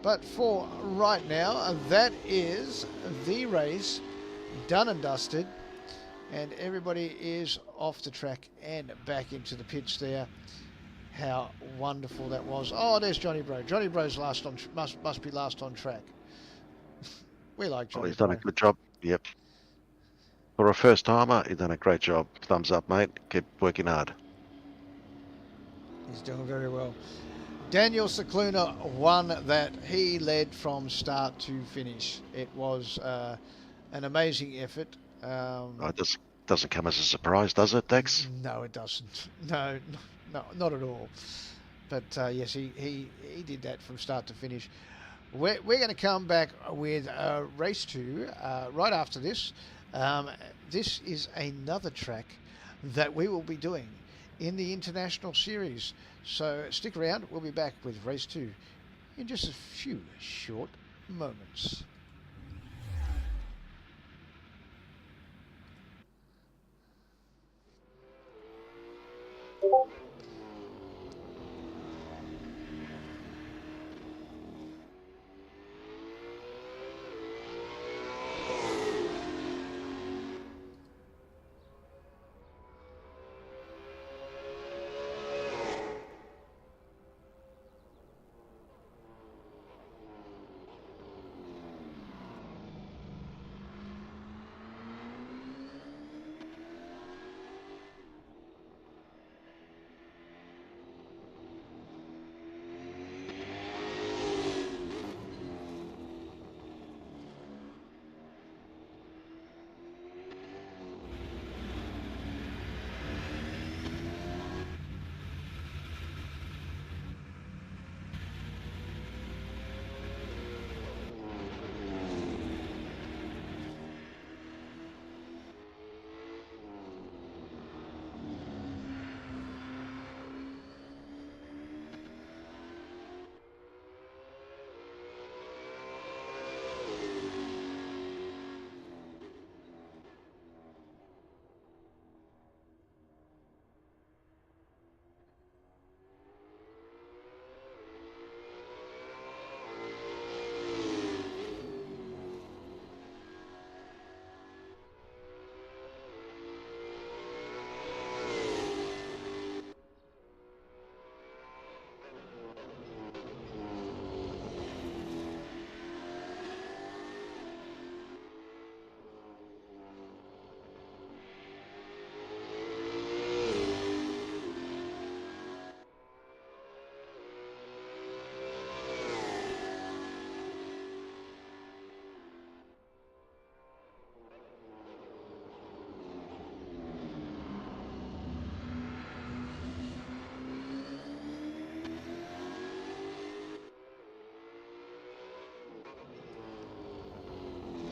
But for right now, that is the race done and dusted, and everybody is off the track and back into the pitch there. How wonderful that was! Oh, there's Johnny Bro. Johnny Bro's must be last on track. We like Johnny. He's done a good job. Yep. For a first timer, he's done a great job. Thumbs up, mate. Keep working hard. He's doing very well. Daniel Cicluna won that. He led from start to finish. It was an amazing effort. doesn't come as a surprise, does it, Dex? No, it doesn't. No, not at all. But yes, he did that from start to finish. We're going to come back with race 2 right after this. This is another track that we will be doing in the International Series. So stick around. We'll be back with race 2 in just a few short moments.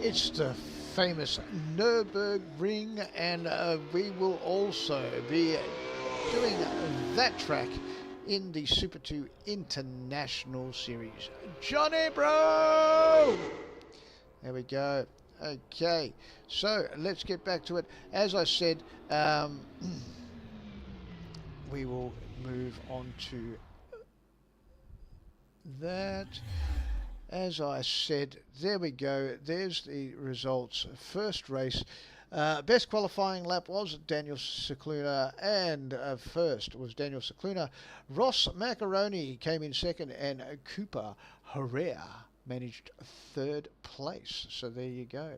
It's the famous Nürburgring, and we will also be doing that track in the Super 2 International Series. Johnny bro! There we go. Okay, so let's get back to it. As I said, we will move on to that. As I said, there we go. There's the results. First race. Best qualifying lap was Daniel Cicluna, and first was Daniel Cicluna. Ross Macaroni came in second, and Cooper Herrera managed third place. So there you go.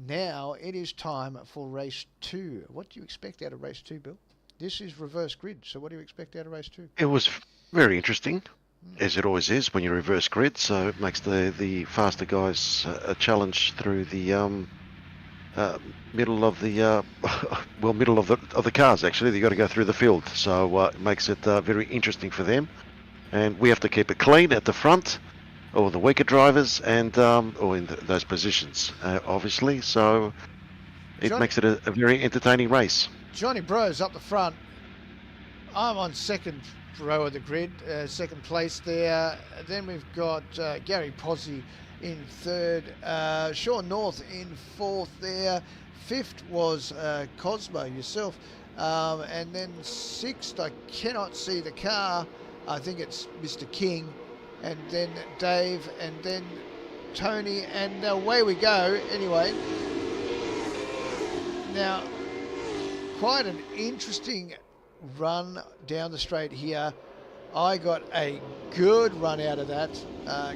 Now it is time for race 2. What do you expect out of race 2, Bill? This is reverse grid, so what do you expect out of race 2? It was very interesting, as it always is when you reverse grid, so it makes the faster guys a challenge through the middle of the middle of the cars. Actually, they got to go through the field, so it makes it very interesting for them. And we have to keep it clean at the front, or the weaker drivers, and or in those positions, obviously. So it makes it a very entertaining race. Johnny Bro's up the front. I'm on second row of the grid, second place there. Then we've got Gary Pozzi in third, Sean North in fourth there. Fifth was Cosmo, yourself. And then sixth, I cannot see the car. I think it's Mr. King. And then Dave, and then Tony, and away we go. Anyway, now, quite an interesting run down the straight here. I got a good run out of that.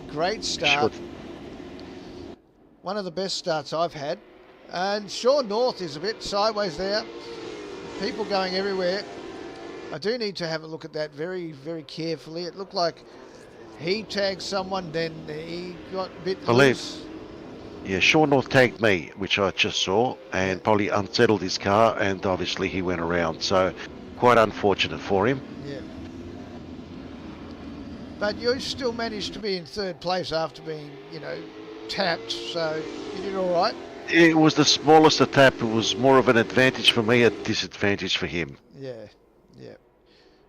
Great start. Sure. One of the best starts I've had. And Sean North is a bit sideways there. People going everywhere. I do need to have a look at that very, very carefully. It looked like he tagged someone, then he got a bit loose. Yeah, Sean North tagged me, which I just saw, and probably unsettled his car, and obviously he went around. So quite unfortunate for him. Yeah. But you still managed to be in third place after being, tapped, so you did all right. It was the smallest tap. It was more of an advantage for me, a disadvantage for him. Yeah, yeah.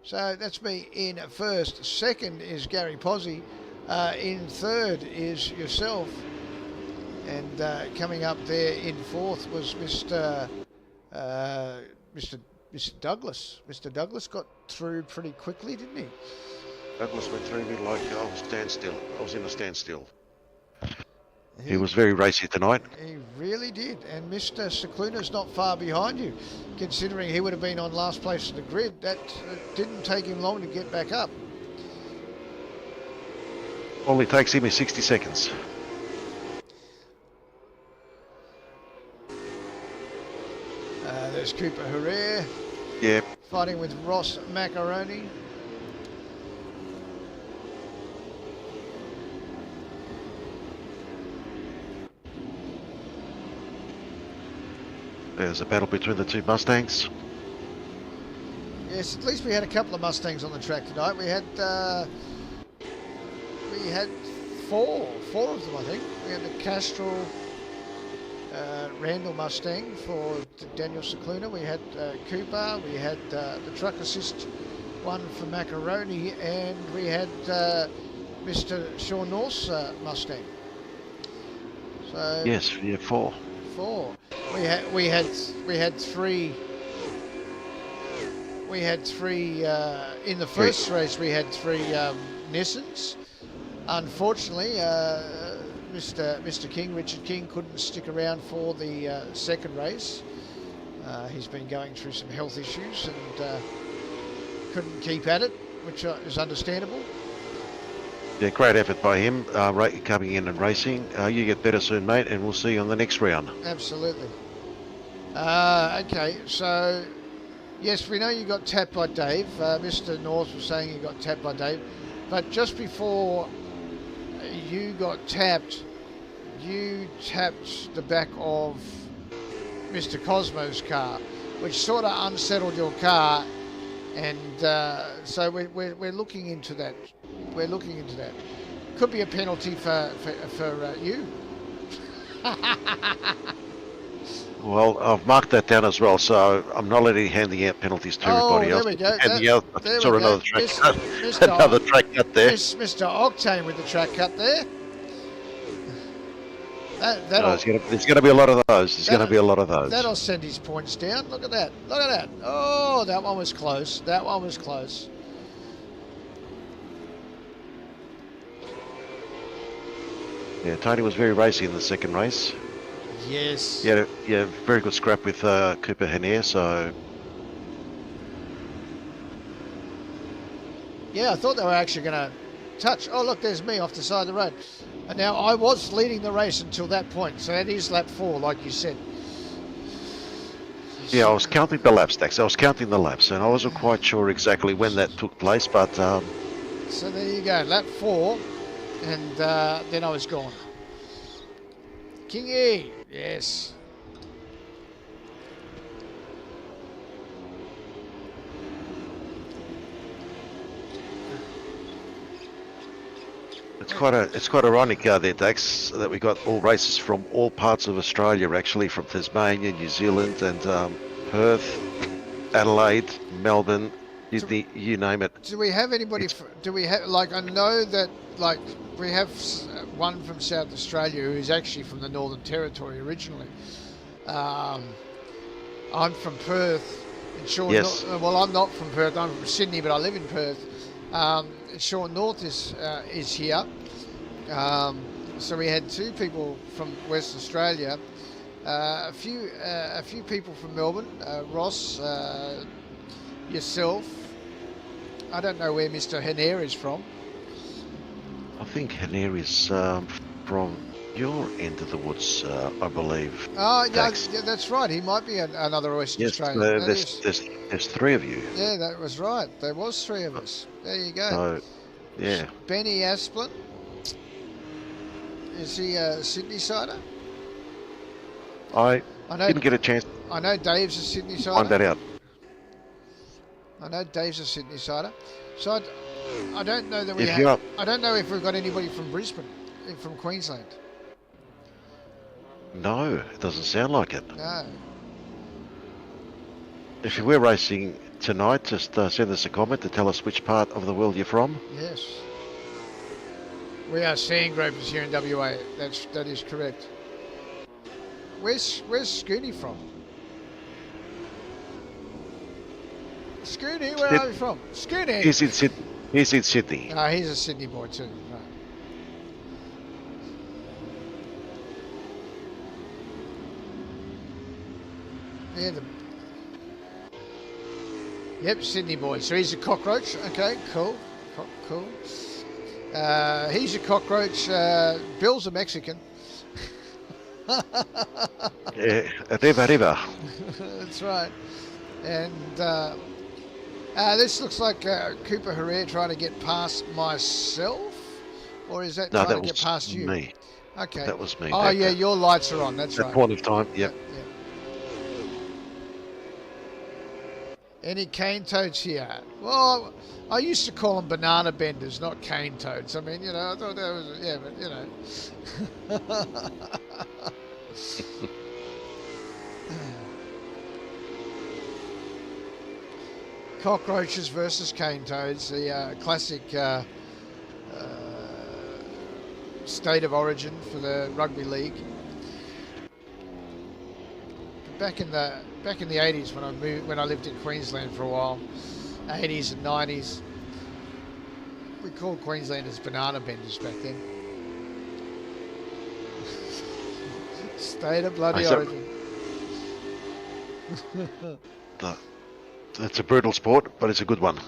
So that's me in first. Second is Gary Pozzi. In third is yourself. And coming up there in fourth was Mr. Douglas. Mr. Douglas got through pretty quickly, didn't he? Douglas went through me like I was in a standstill. He was very racy tonight. He really did. And Mr. Cicluna's not far behind you, considering he would have been on last place in the grid. That didn't take him long to get back up. Only takes him 60 seconds. There's Cooper Herrera. Yeah. Fighting with Ross Macaroni. There's a battle between the two Mustangs. Yes, at least we had a couple of Mustangs on the track tonight. We had four of them, I think. We had the Castrol Randall Mustang for Daniel Cicluna. We had Cooper. We had the truck assist one for Macaroni, and we had Mr. Sean North's Mustang. So yes, yeah, four. We had three. We had three in the first race. We had three Nissans. Unfortunately, Mr. King, Richard King, couldn't stick around for the second race. He's been going through some health issues and couldn't keep at it, which is understandable. Yeah, great effort by him, coming in and racing. You get better soon, mate, and we'll see you on the next round. Absolutely. Okay, so yes, we know you got tapped by Dave. Mr. North was saying you got tapped by Dave, but just before you got tapped, you tapped the back of Mr. Cosmo's car, which sort of unsettled your car, and so we're looking into that. We're looking into that. Could be a penalty for you. Well, I've marked that down as well, so I'm not handing out penalties to everybody else. There we go. Another track cut. Another track cut there. Mr. Octane with the track cut there. There's going to be a lot of those. There's going to be a lot of those. That'll send his points down. Look at that. Look at that. Oh, that one was close. That one was close. Yeah, Tony was very racy in the second race. Yes. Yeah, very good scrap with Cooper Henier, so... Yeah, I thought they were actually going to touch. Oh, look, there's me off the side of the road. And now, I was leading the race until that point, so that is lap 4, like you said. Yeah, I was counting the laps, Dax. I was counting the laps, and I wasn't quite sure exactly when that took place, but... So there you go, lap 4, and then I was gone. Kingy, yes. It's quite ironic there, Dax, that we got all races from all parts of Australia, actually, from Tasmania, New Zealand, and Perth, Adelaide, Melbourne, Sydney, you name it. Do we have anybody? Do we have, like, I know that, like, we have one from South Australia who's actually from the Northern Territory originally. I'm from Perth, and Sean. Yes. Well, I'm not from Perth. I'm from Sydney, but I live in Perth. Sean North is here. So we had 2 people from West Australia, a few people from Melbourne, Ross, yourself. I don't know where Mr. Henier is from. I think Henier is from your end of the woods, I believe. Oh, yeah, that's right. He might be another West Australian. There's 3 of you. Yeah, that was right. There was 3 of us. There you go. So, yeah. Benny Asplin. Is he a Sydney sider? I know, didn't get a chance I know Dave's a Sydney to sider. find that out. I know Dave's a Sydney sider. So I don't know that I don't know if we've got anybody from Brisbane, from Queensland. No, it doesn't sound like it. No. If you were racing tonight, just send us a comment to tell us which part of the world you're from. Yes. We are sand gropers here in WA. That is correct. Where's Scooney from? Scooney, where are you from? Scooney. He's in Sydney. He's in Sydney. No, he's a Sydney boy too. Right. Yeah, Yep, Sydney boy. So he's a cockroach. Okay, cool. Cool. He's a cockroach. Bill's a Mexican. Arriba. That's right. And this looks like Cooper Herrera trying to get past myself, or is that trying to get past you? Me. Okay. That was me. Oh yeah, your lights are on. That's right. At point of time. Yep. Yeah. Any cane toads here? Well, I used to call them banana benders, not cane toads. I mean, I thought that was, but Cockroaches versus cane toads, the classic state of origin for the rugby league. Back in the 80s when I lived in Queensland for a while, 80s and 90s, we called Queenslanders banana benders back then. State of bloody origin. It's a brutal sport, but it's a good one.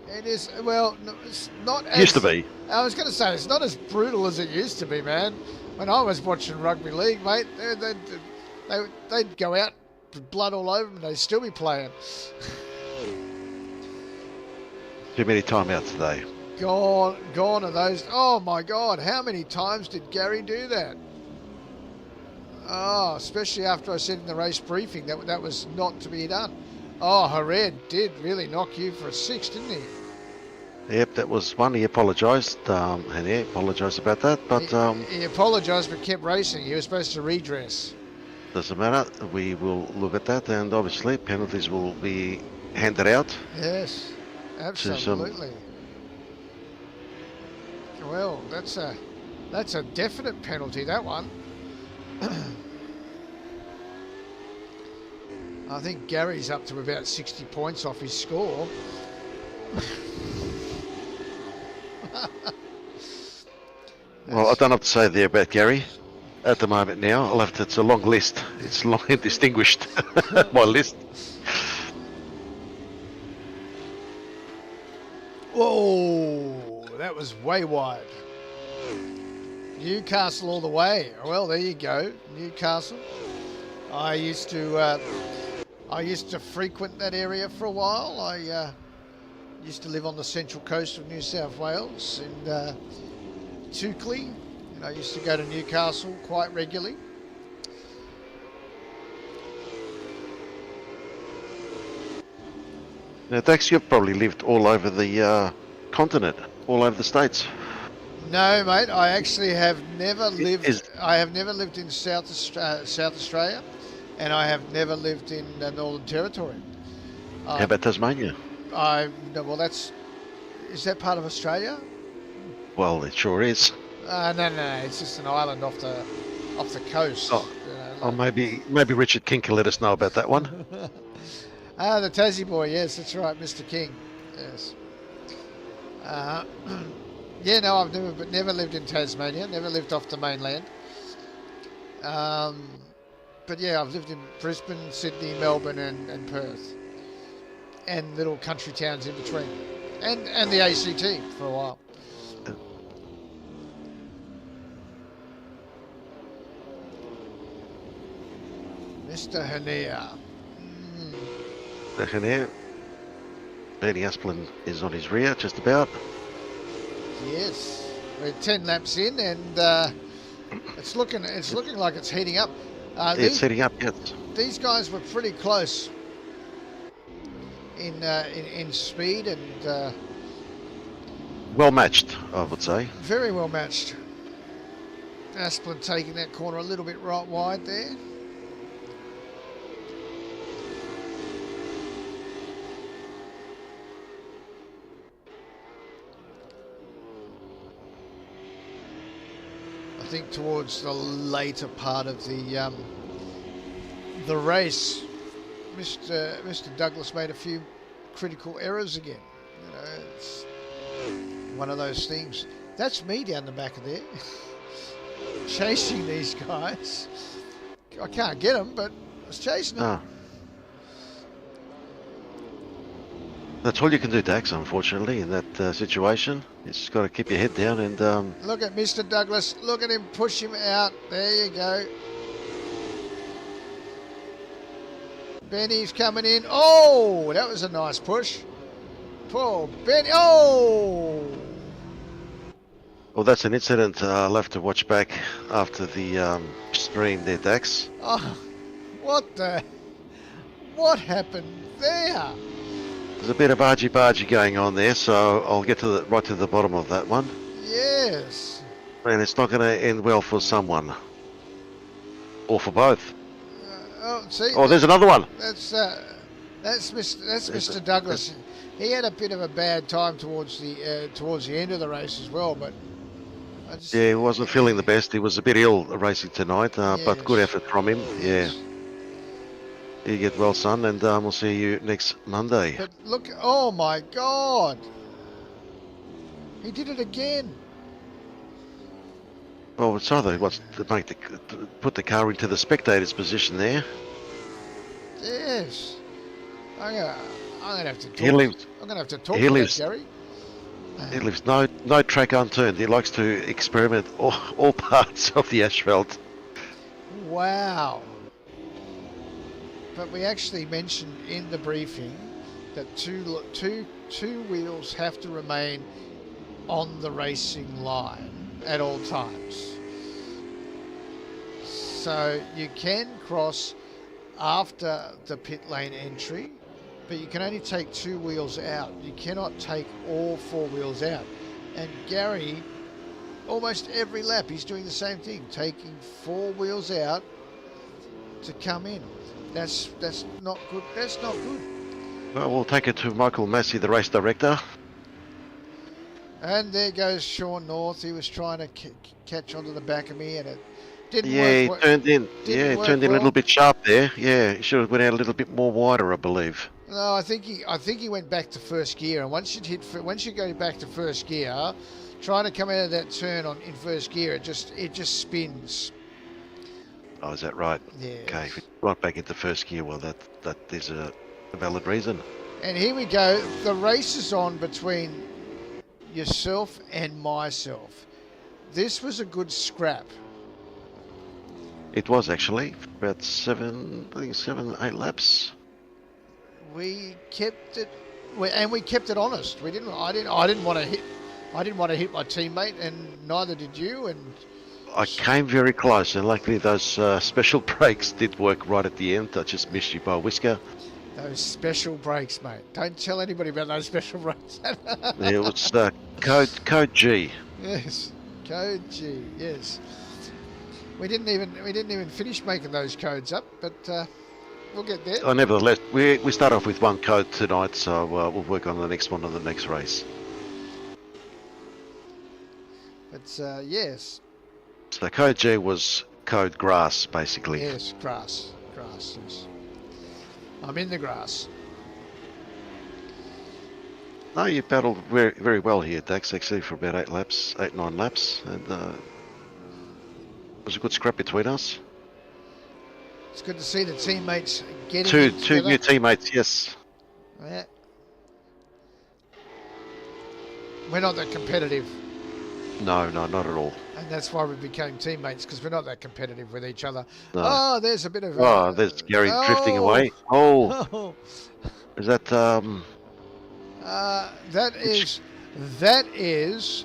It is, well, it's not as... Used to be. I was going to say, it's not as brutal as it used to be, man. When I was watching rugby league, mate, they'd go out with blood all over them and they'd still be playing. Too many timeouts today. Gone are those. Oh, my God. How many times did Gary do that? Oh, especially after I said in the race briefing that was not to be done. Oh, Herrera did really knock you for a 6, didn't he? Yep, that was one. He apologised, and he apologised about that. But he apologised but kept racing. He was supposed to redress. Doesn't matter. We will look at that, and obviously penalties will be handed out. Yes, absolutely. Well, that's a definite penalty, that one. I think Gary's up to about 60 points off his score. Well, I don't have to say there about Gary at the moment now. It's a long list. It's long and distinguished, my list. Whoa, that was way wide. Newcastle all the way. Well, there you go, Newcastle. I used to frequent that area for a while. I used to live on the central coast of New South Wales in Toukley, and I used to go to Newcastle quite regularly. Now, Dax, you've probably lived all over the continent, all over the states. No, mate. I actually have never lived. I have never lived in South Australia, and I have never lived in the Northern Territory. How about Tasmania? Well, is that part of Australia? Well, it sure is. No. It's just an island off the coast. Oh, maybe Richard King can let us know about that one. The Tassie boy. Yes, that's right, Mr. King. Yes. Yeah, no, I've never lived in Tasmania. Never lived off the mainland. But yeah, I've lived in Brisbane, Sydney, Melbourne, and Perth, and little country towns in between, and the ACT for a while. Mr. Herrera. The Herrera. Bernie Asplin is on his rear, just about. Yes, we're 10 laps in, and it's looking like it's heating up. It's heading up, yes. These guys were pretty close in speed and well matched, I would say. Very well matched. Asplin taking that corner a little bit right wide there. I think towards the later part of the race, Mr. Douglas made a few critical errors again. You know, it's one of those things. That's me down the back of there, chasing these guys. I can't get them, but I was chasing them. That's all you can do, Dax, unfortunately, in that situation. You just got to keep your head down and... Look at Mr. Douglas. Look at him push him out. There you go. Benny's coming in. Oh, that was a nice push. Poor Benny. Oh! Well, that's an incident I'll have to watch back after the stream there, Dax. Oh, what happened there? There's a bit of argy-bargy going on there, so I'll get to right to the bottom of that one. Yes. And it's not going to end well for someone. Or for both. There's another one. That's Mr. Douglas. He had a bit of a bad time towards the end of the race as well, but yeah, he wasn't feeling the best. He was a bit ill racing tonight, but good effort from him. Yeah. You get well, son, and we'll see you next Monday. But look, oh my God, he did it again. Well, it's either he wants to put the car into the spectator's position there. Yes, I'm gonna have to talk. I'm gonna have to talk to that, Gary. He leaves no track unturned. He likes to experiment all parts of the asphalt. Wow. But we actually mentioned in the briefing that two wheels have to remain on the racing line at all times. So you can cross after the pit lane entry, but you can only take 2 wheels out. You cannot take all 4 wheels out. And Gary, almost every lap, he's doing the same thing, taking 4 wheels out to come in. That's not good. That's not good. Well, we'll take it to Michael Massey, the race director. And there goes Sean North. He was trying to catch onto the back of me, and it didn't work. He turned in. He turned in a little bit sharp there. Yeah, he should have went out a little bit more wider, I believe. No, I think he went back to first gear, and once you go back to first gear, trying to come out of that turn in first gear, it just spins. Oh, is that right? Yeah. Okay, if you right back into first gear, well, that is a valid reason. And here we go. The race is on between yourself and myself. This was a good scrap. It was actually about 7, 8 laps. We kept it, and we kept it honest. I didn't want to hit my teammate, and neither did you. And I came very close, and luckily those special brakes did work right at the end. I just missed you by a whisker. Those special brakes, mate. Don't tell anybody about those special brakes. It was code G. Yes, code G. Yes. We didn't even finish making those codes up, but we'll get there. Oh, nevertheless, we start off with one code tonight, so we'll work on the next one on the next race. But yes. So code G was code grass, basically. Yes, grass. Yes. I'm in the grass. No, you battled very, very well here, Dax, actually, for about 9 laps, and it was a good scrap between us. It's good to see the teammates getting two new teammates, yes. Yeah. We're not that competitive. No, not at all. And that's why we became teammates, because we're not that competitive with each other. No. Oh, there's a bit of... there's Gary drifting away. Oh. Is that... That is...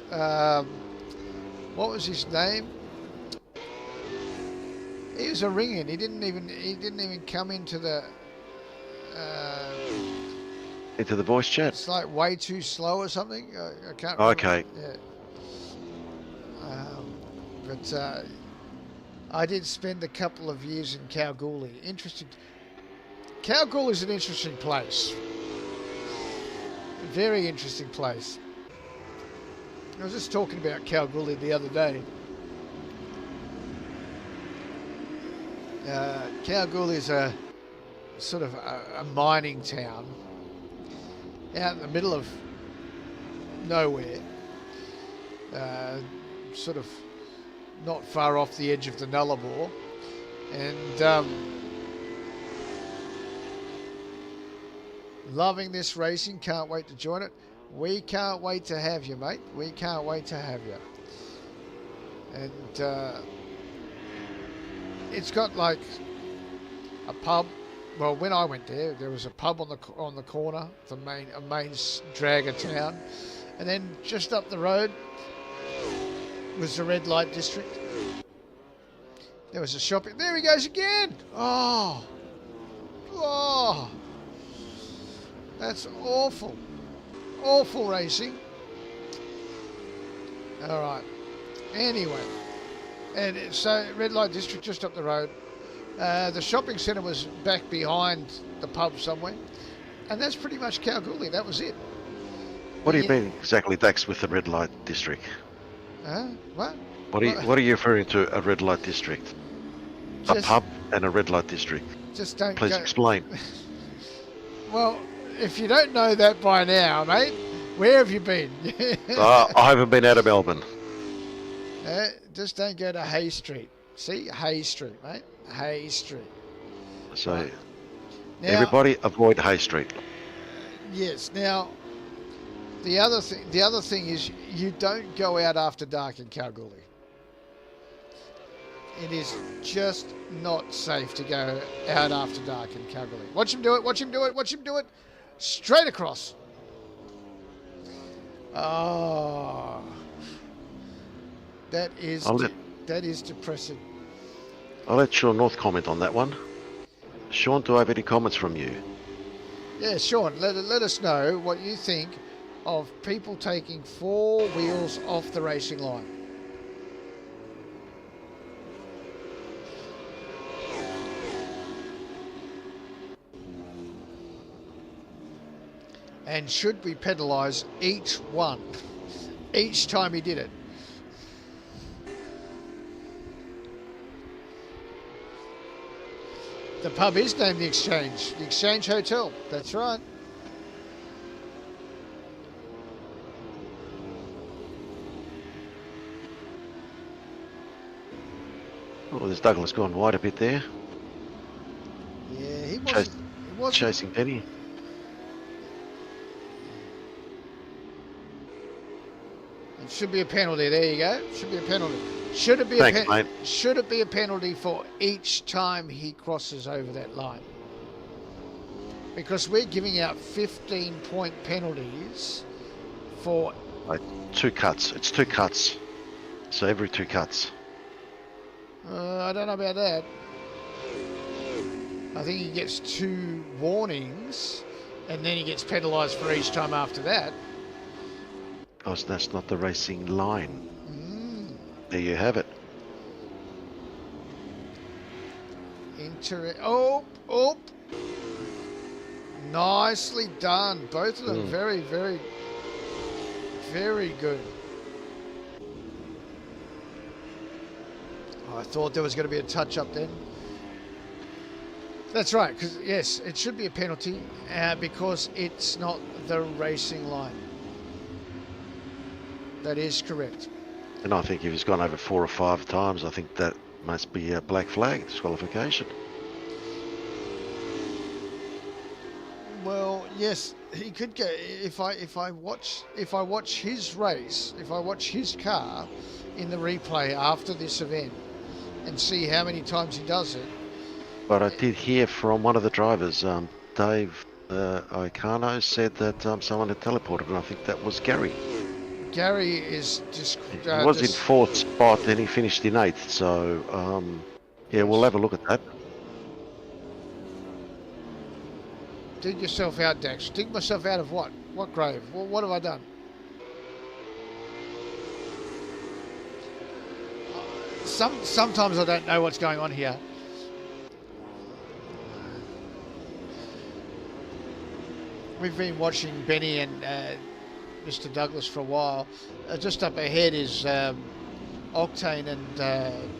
what was his name? He was a ring-in. He didn't even come into the. Into the voice chat. It's like way too slow or something. I can't. Okay. Yeah. But I did spend a couple of years in Kalgoorlie. Interesting. Kalgoorlie is an interesting place. Very interesting place. I was just talking about Kalgoorlie the other day. Kalgoorlie is a sort of a mining town out in the middle of nowhere, sort of not far off the edge of the Nullarbor, and loving this racing. Can't wait to join it. We can't wait to have you, mate. We can't wait to have you. And it's got like a pub. Well, when I went there was a pub on the corner, a main dragger town, and then just up the road was the red light district. There was a shopping. There he goes again. Oh, that's awful. Awful racing. All right. Anyway, and so red light district just up the road. The shopping centre was back behind the pub somewhere, and that's pretty much Kalgoorlie. That was it. What do you mean exactly, Dax, with the red light district? What? What are you referring to? A red light district? A pub and a red light district. Just don't. Please explain. Well, if you don't know that by now, mate, where have you been? I haven't been out of Melbourne. Just don't go to Hay Street. See, Hay Street, mate. Hay Street. So, now, everybody avoid Hay Street. Yes. Now, the other thing is you don't go out after dark in Kalgoorlie. It is just not safe to go out after dark in Kalgoorlie. Watch him do it. Watch him do it. Watch him do it. Straight across. Oh, that is depressing. I'll let Sean North comment on that one. Sean, do I have any comments from you? Yeah, Sean, let us know what you think of people taking 4 wheels off the racing line. And should we penalise each one, each time he did it? The pub is named the Exchange Hotel. That's right. Oh, there's Douglas gone wide a bit there. Yeah, he wasn't chasing Penny. It should be a penalty. There you go. Should be a penalty. Should it be Should it be a penalty for each time he crosses over that line? Because we're giving out 15-point penalties for 2 cuts. It's 2 cuts. So every 2 cuts. I don't know about that. I think he gets 2 warnings, and then he gets penalised for each time after that. Because that's not the racing line. There you have it. Oh! Nicely done. Both of them very, very, very good. Oh, I thought there was going to be a touch up then. That's right, because yes, it should be a penalty because it's not the racing line. That is correct. And I think if he's gone over 4 or 5 times, I think that must be a black flag disqualification. Well, yes, he could go. If I watch his race, if I watch his car in the replay after this event, and see how many times he does it. But I did hear from one of the drivers, Dave Oikano, said that someone had teleported, and I think that was Gary. Gary is just... he was in 4th spot and he finished in 8th, so Yeah, we'll have a look at that. Dig yourself out, Dax. Dig myself out of what? What grave? What have I done? Sometimes I don't know what's going on here. We've been watching Benny and Mr. Douglas for a while. Just up ahead is Octane and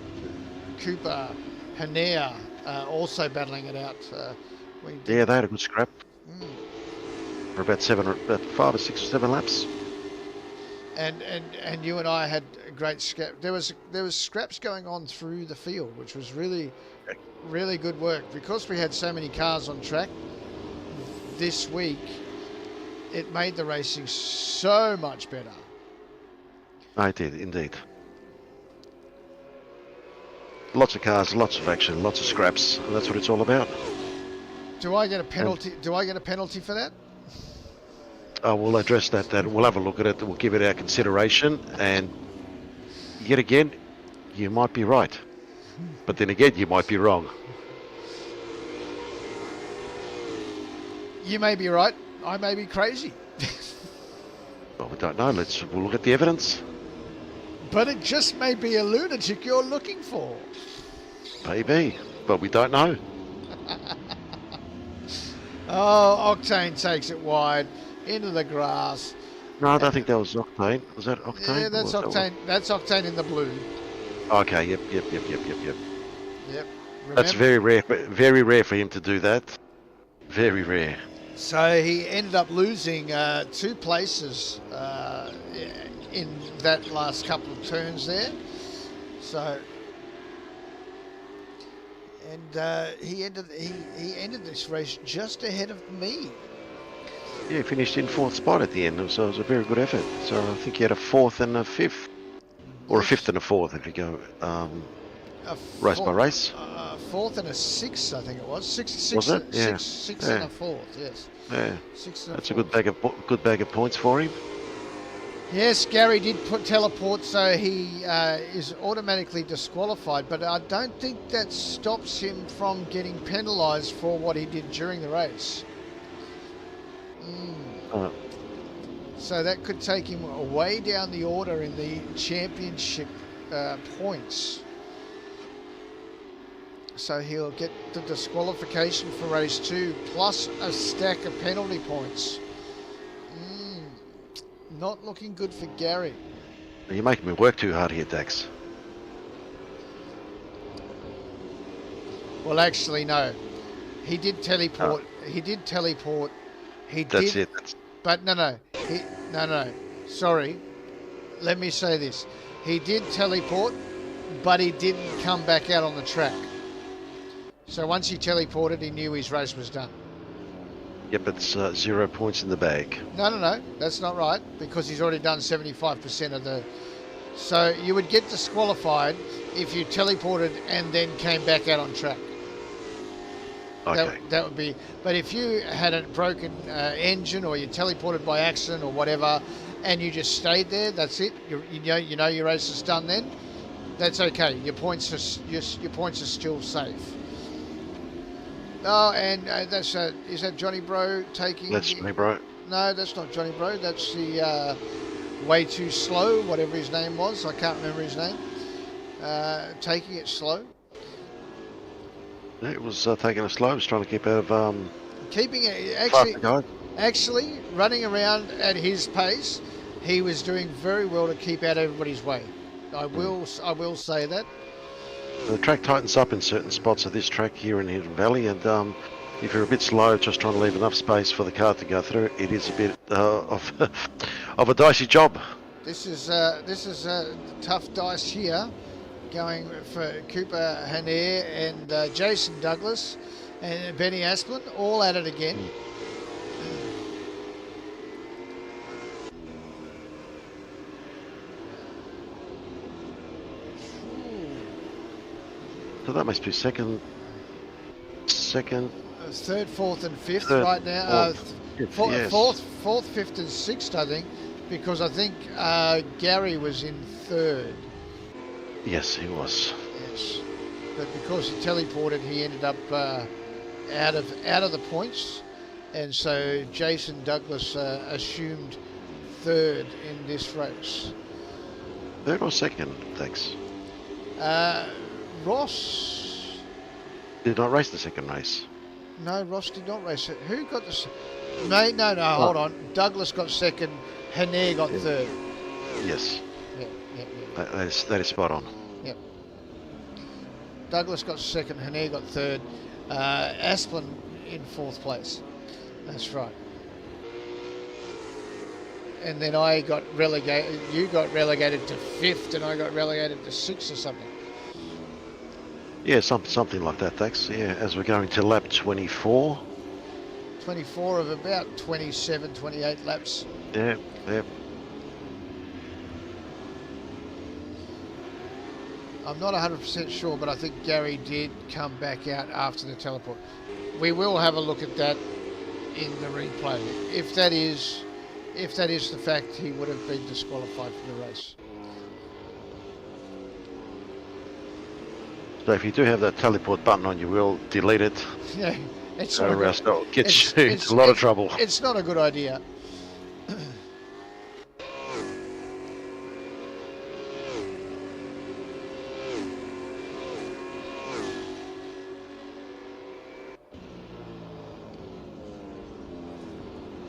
Cooper Hanea also battling it out. Yeah, they had a good scrap for about 5 or 6 or 7 laps. And you and I had a great scrap. There was scraps going on through the field, which was really good work. Because we had so many cars on track this week, it made the racing so much better. I did indeed. Lots of cars, lots of action, lots of scraps, and that's what it's all about. Do I get a penalty? Do I get a penalty for that? We'll address that. We'll have a look at it. We'll give it our consideration. And yet again, you might be right, but then again, you might be wrong. You may be right. I may be crazy. Well, we don't know. We'll look at the evidence. But it just may be a lunatic you're looking for. Maybe, but we don't know. Oh, Octane takes it wide into the grass. No, I don't think that was Octane. Was that Octane? Yeah, that's Octane. That's Octane in the blue. Okay. Yep. Yep. That's very rare for him to do that. Very rare. So he ended up losing 2 places in that last couple of turns there. So, and he ended this race just ahead of me. Yeah, he finished in 4th spot at the end, so it was a very good effort. So I think he had a 4th and a 5th, or a 5th and a 4th if you go race by race. 4th and a 6th, I think it was. Six was it? Yeah. 6 and a 4th, yes. Yeah. 6 and That's a a good bag of points for him. Yes, Gary did teleport, so he is automatically disqualified, but I don't think that stops him from getting penalised for what he did during the race. So that could take him way down the order in the championship points. So he'll get the disqualification for race 2 plus a stack of penalty points. Not looking good for Gary. You're making me work too hard here, Dax. Well, actually, no. He did teleport. He did teleport. That's it. But no. Sorry. Let me say this. He did teleport, but he didn't come back out on the track. So once he teleported, he knew his race was done. Yep, it's 0 points in the bag. No. That's not right, because he's already done 75% of the... So you would get disqualified if you teleported and then came back out on track. Okay. That would be... But if you had a broken engine, or you teleported by accident or whatever, and you just stayed there, that's it. You know your race is done then. That's okay. Your points are still safe. Oh, and is that Johnny Bro taking... That's Johnny Bro. No, that's not Johnny Bro. That's the Way Too Slow, whatever his name was. I can't remember his name. Taking it slow. It was taking it slow. It was trying to keep out of... Keeping it... Actually, running around at his pace, he was doing very well to keep out everybody's way. I will say that. The track tightens up in certain spots of this track here in Hidden Valley, and if you're a bit slow, just trying to leave enough space for the car to go through, it is a bit of a dicey job. This is tough dice here, going for Cooper Hanair and Jason Douglas and Benny Asplin, all at it again. So that must be second, third, fourth, and fifth right now. Fourth, fifth, and sixth, I think, because I think Gary was in third. Yes, he was. Yes. but because he teleported, he ended up out of the points, and so Jason Douglas assumed third in this race. Third or second, thanks. Ross did not race the second race. No, Ross did not race it. Who got the? No. Hold on. Douglas got second. Hanair got third. Yes. Yeah. That is spot on. Yep. Douglas got second. Hanair got third. Asplin in fourth place. That's right. And then I got relegated. You got relegated to fifth, and I got relegated to sixth or something. Yeah, something like that, thanks. Yeah, as we're going to lap 24. 24 of about 27, 28 laps. Yeah. I'm not 100% sure, but I think Gary did come back out after the teleport. We will have a look at that in the replay. If that is the fact, he would have been disqualified from the race. So if you do have that teleport button on, you will delete it. Yeah, it's or not else it'll get you into a lot of trouble. It's not a good idea.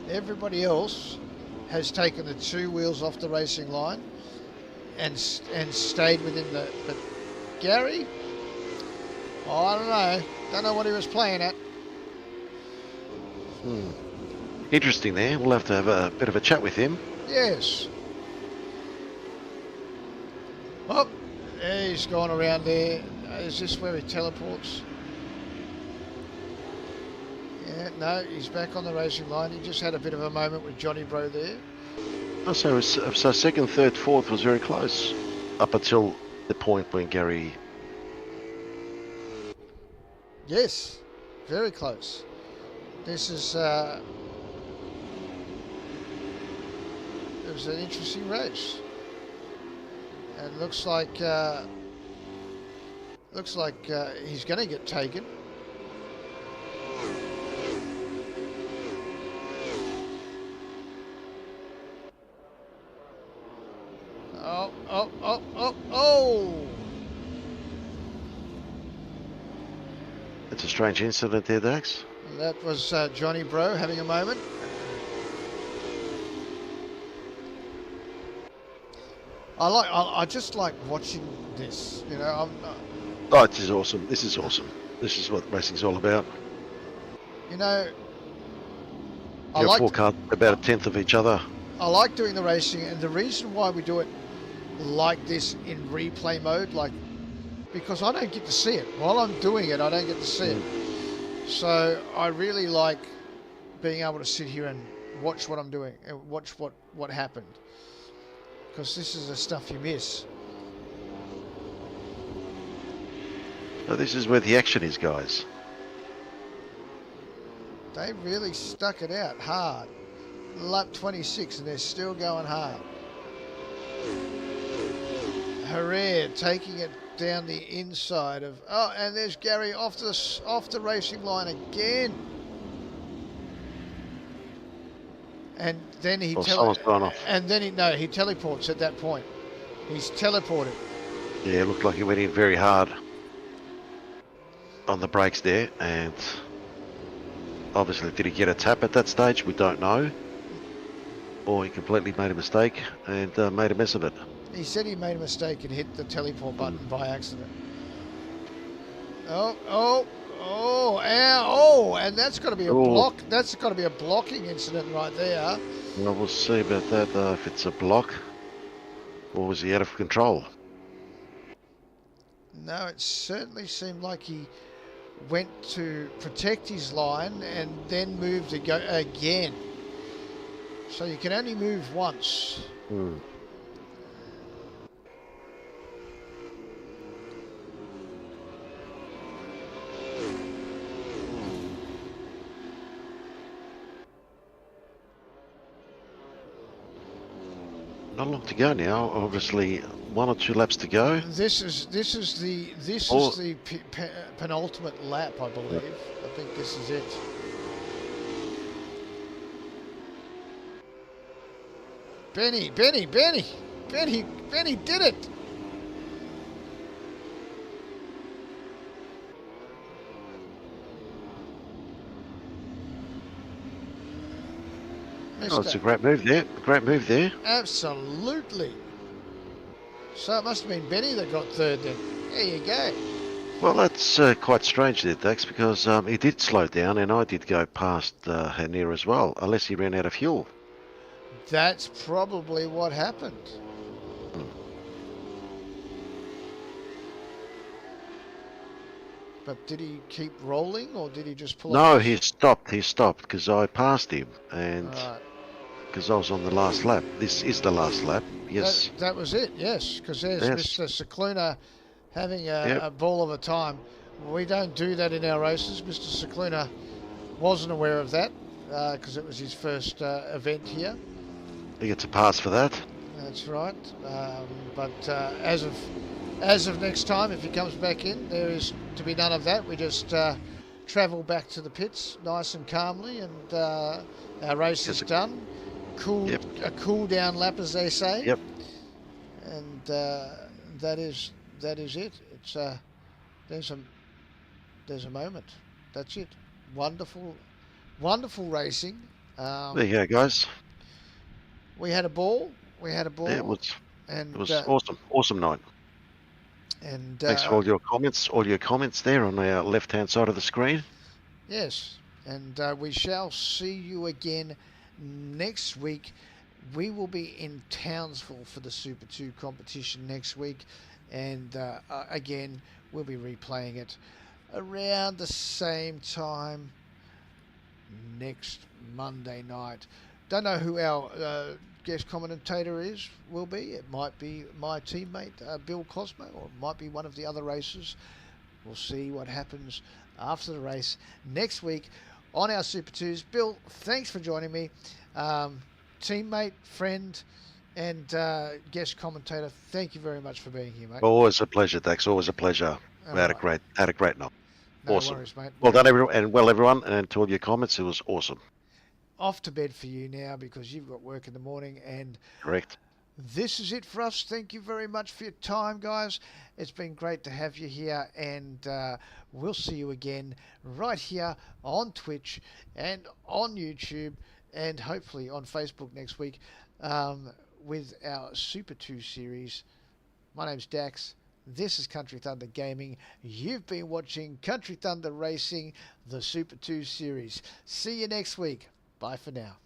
Everybody else has taken the two wheels off the racing line and stayed within the. But Gary, I don't know what he was playing at. Interesting there. We'll have to have a bit of a chat with him. Yes. Oh, he's gone around there. Is this where he teleports? Yeah, no, he's back on the racing line. He just had a bit of a moment with Johnny Bro there. Oh, so second, third, fourth was very close up until the point when Gary. Yes, very close. This is it was an interesting race, and looks like he's going to get taken. Oh! It's a strange incident there, Dax. That was Johnny Bro having a moment. I just like watching this. You know, Oh, this is awesome. This is awesome. This is what racing's all about. You know, You've got four cars about a tenth of each other. I like doing the racing, and the reason why we do it like this in replay mode, because I don't get to see it. While I'm doing it, I don't get to see it. So I really like being able to sit here and watch what I'm doing and watch what happened. Because this is the stuff you miss. So this is where the action is, guys. They really stuck it out hard. Lap 26 and they're still going hard. Herrera taking it down the inside of. Oh, and there's Gary off the racing line again. And then he he teleports at that point. He's teleported. Yeah, it looked like he went in very hard on the brakes there, and obviously did he get a tap at that stage? We don't know. Or he completely made a mistake and made a mess of it. He said he made a mistake and hit the teleport button by accident. And that's got to be a block. That's got to be a blocking incident right there. Well, we'll see about that if it's a block, or was he out of control? No, it certainly seemed like he went to protect his line and then moved to go again. So you can only move once. Not long to go now. Obviously, 1 or 2 laps to go. This is the penultimate lap, I believe. I think this is it. Benny did it. Oh, it's a great move there. Great move there. Absolutely. So it must have been Benny that got third then. There you go. Well, that's quite strange there, Dax, because he did slow down and I did go past Hanier as well, unless he ran out of fuel. That's probably what happened. But did he keep rolling or did he just pull No, up? he stopped. He stopped because I passed him and because I was on the last lap. This is the last lap. Yes. That was it, yes, because there's Mr. Cicluna having a ball of a time. We don't do that in our races. Mr. Cicluna wasn't aware of that because it was his first event here. He gets a pass for that. That's right. But as of next time, if he comes back in, there is to be none of that. We just travel back to the pits nice and calmly, and our race is done. A cool down lap, as they say. Yep. And that is it. It's there's a moment. That's it. Wonderful racing. There you go, guys. We had a ball. Yeah, it was awesome night. And thanks for all your comments there on our left-hand side of the screen. Yes, and we shall see you again next week. We will be in Townsville for the Super 2 competition next week, and again we'll be replaying it around the same time next Monday night. Don't know who our guest commentator will be. It might be my teammate Bill Cosmo, or it might be one of the other racers. We'll see what happens after the race next week on our Super 2's. Bill, thanks for joining me. Teammate, friend, and guest commentator, thank you very much for being here, mate. Always a pleasure, Dax. Always a pleasure. We had a great night. No awesome. Worries, mate. Well done, everyone, and to all your comments, it was awesome. Off to bed for you now because you've got work in the morning. And correct. This is it for us. Thank you very much for your time, guys. It's been great to have you here, and we'll see you again right here on Twitch and on YouTube and hopefully on Facebook next week with our Super 2 series. My name's Dax. This is Country Thunder Gaming. You've been watching Country Thunder Racing, the Super 2 series. See you next week. Bye for now.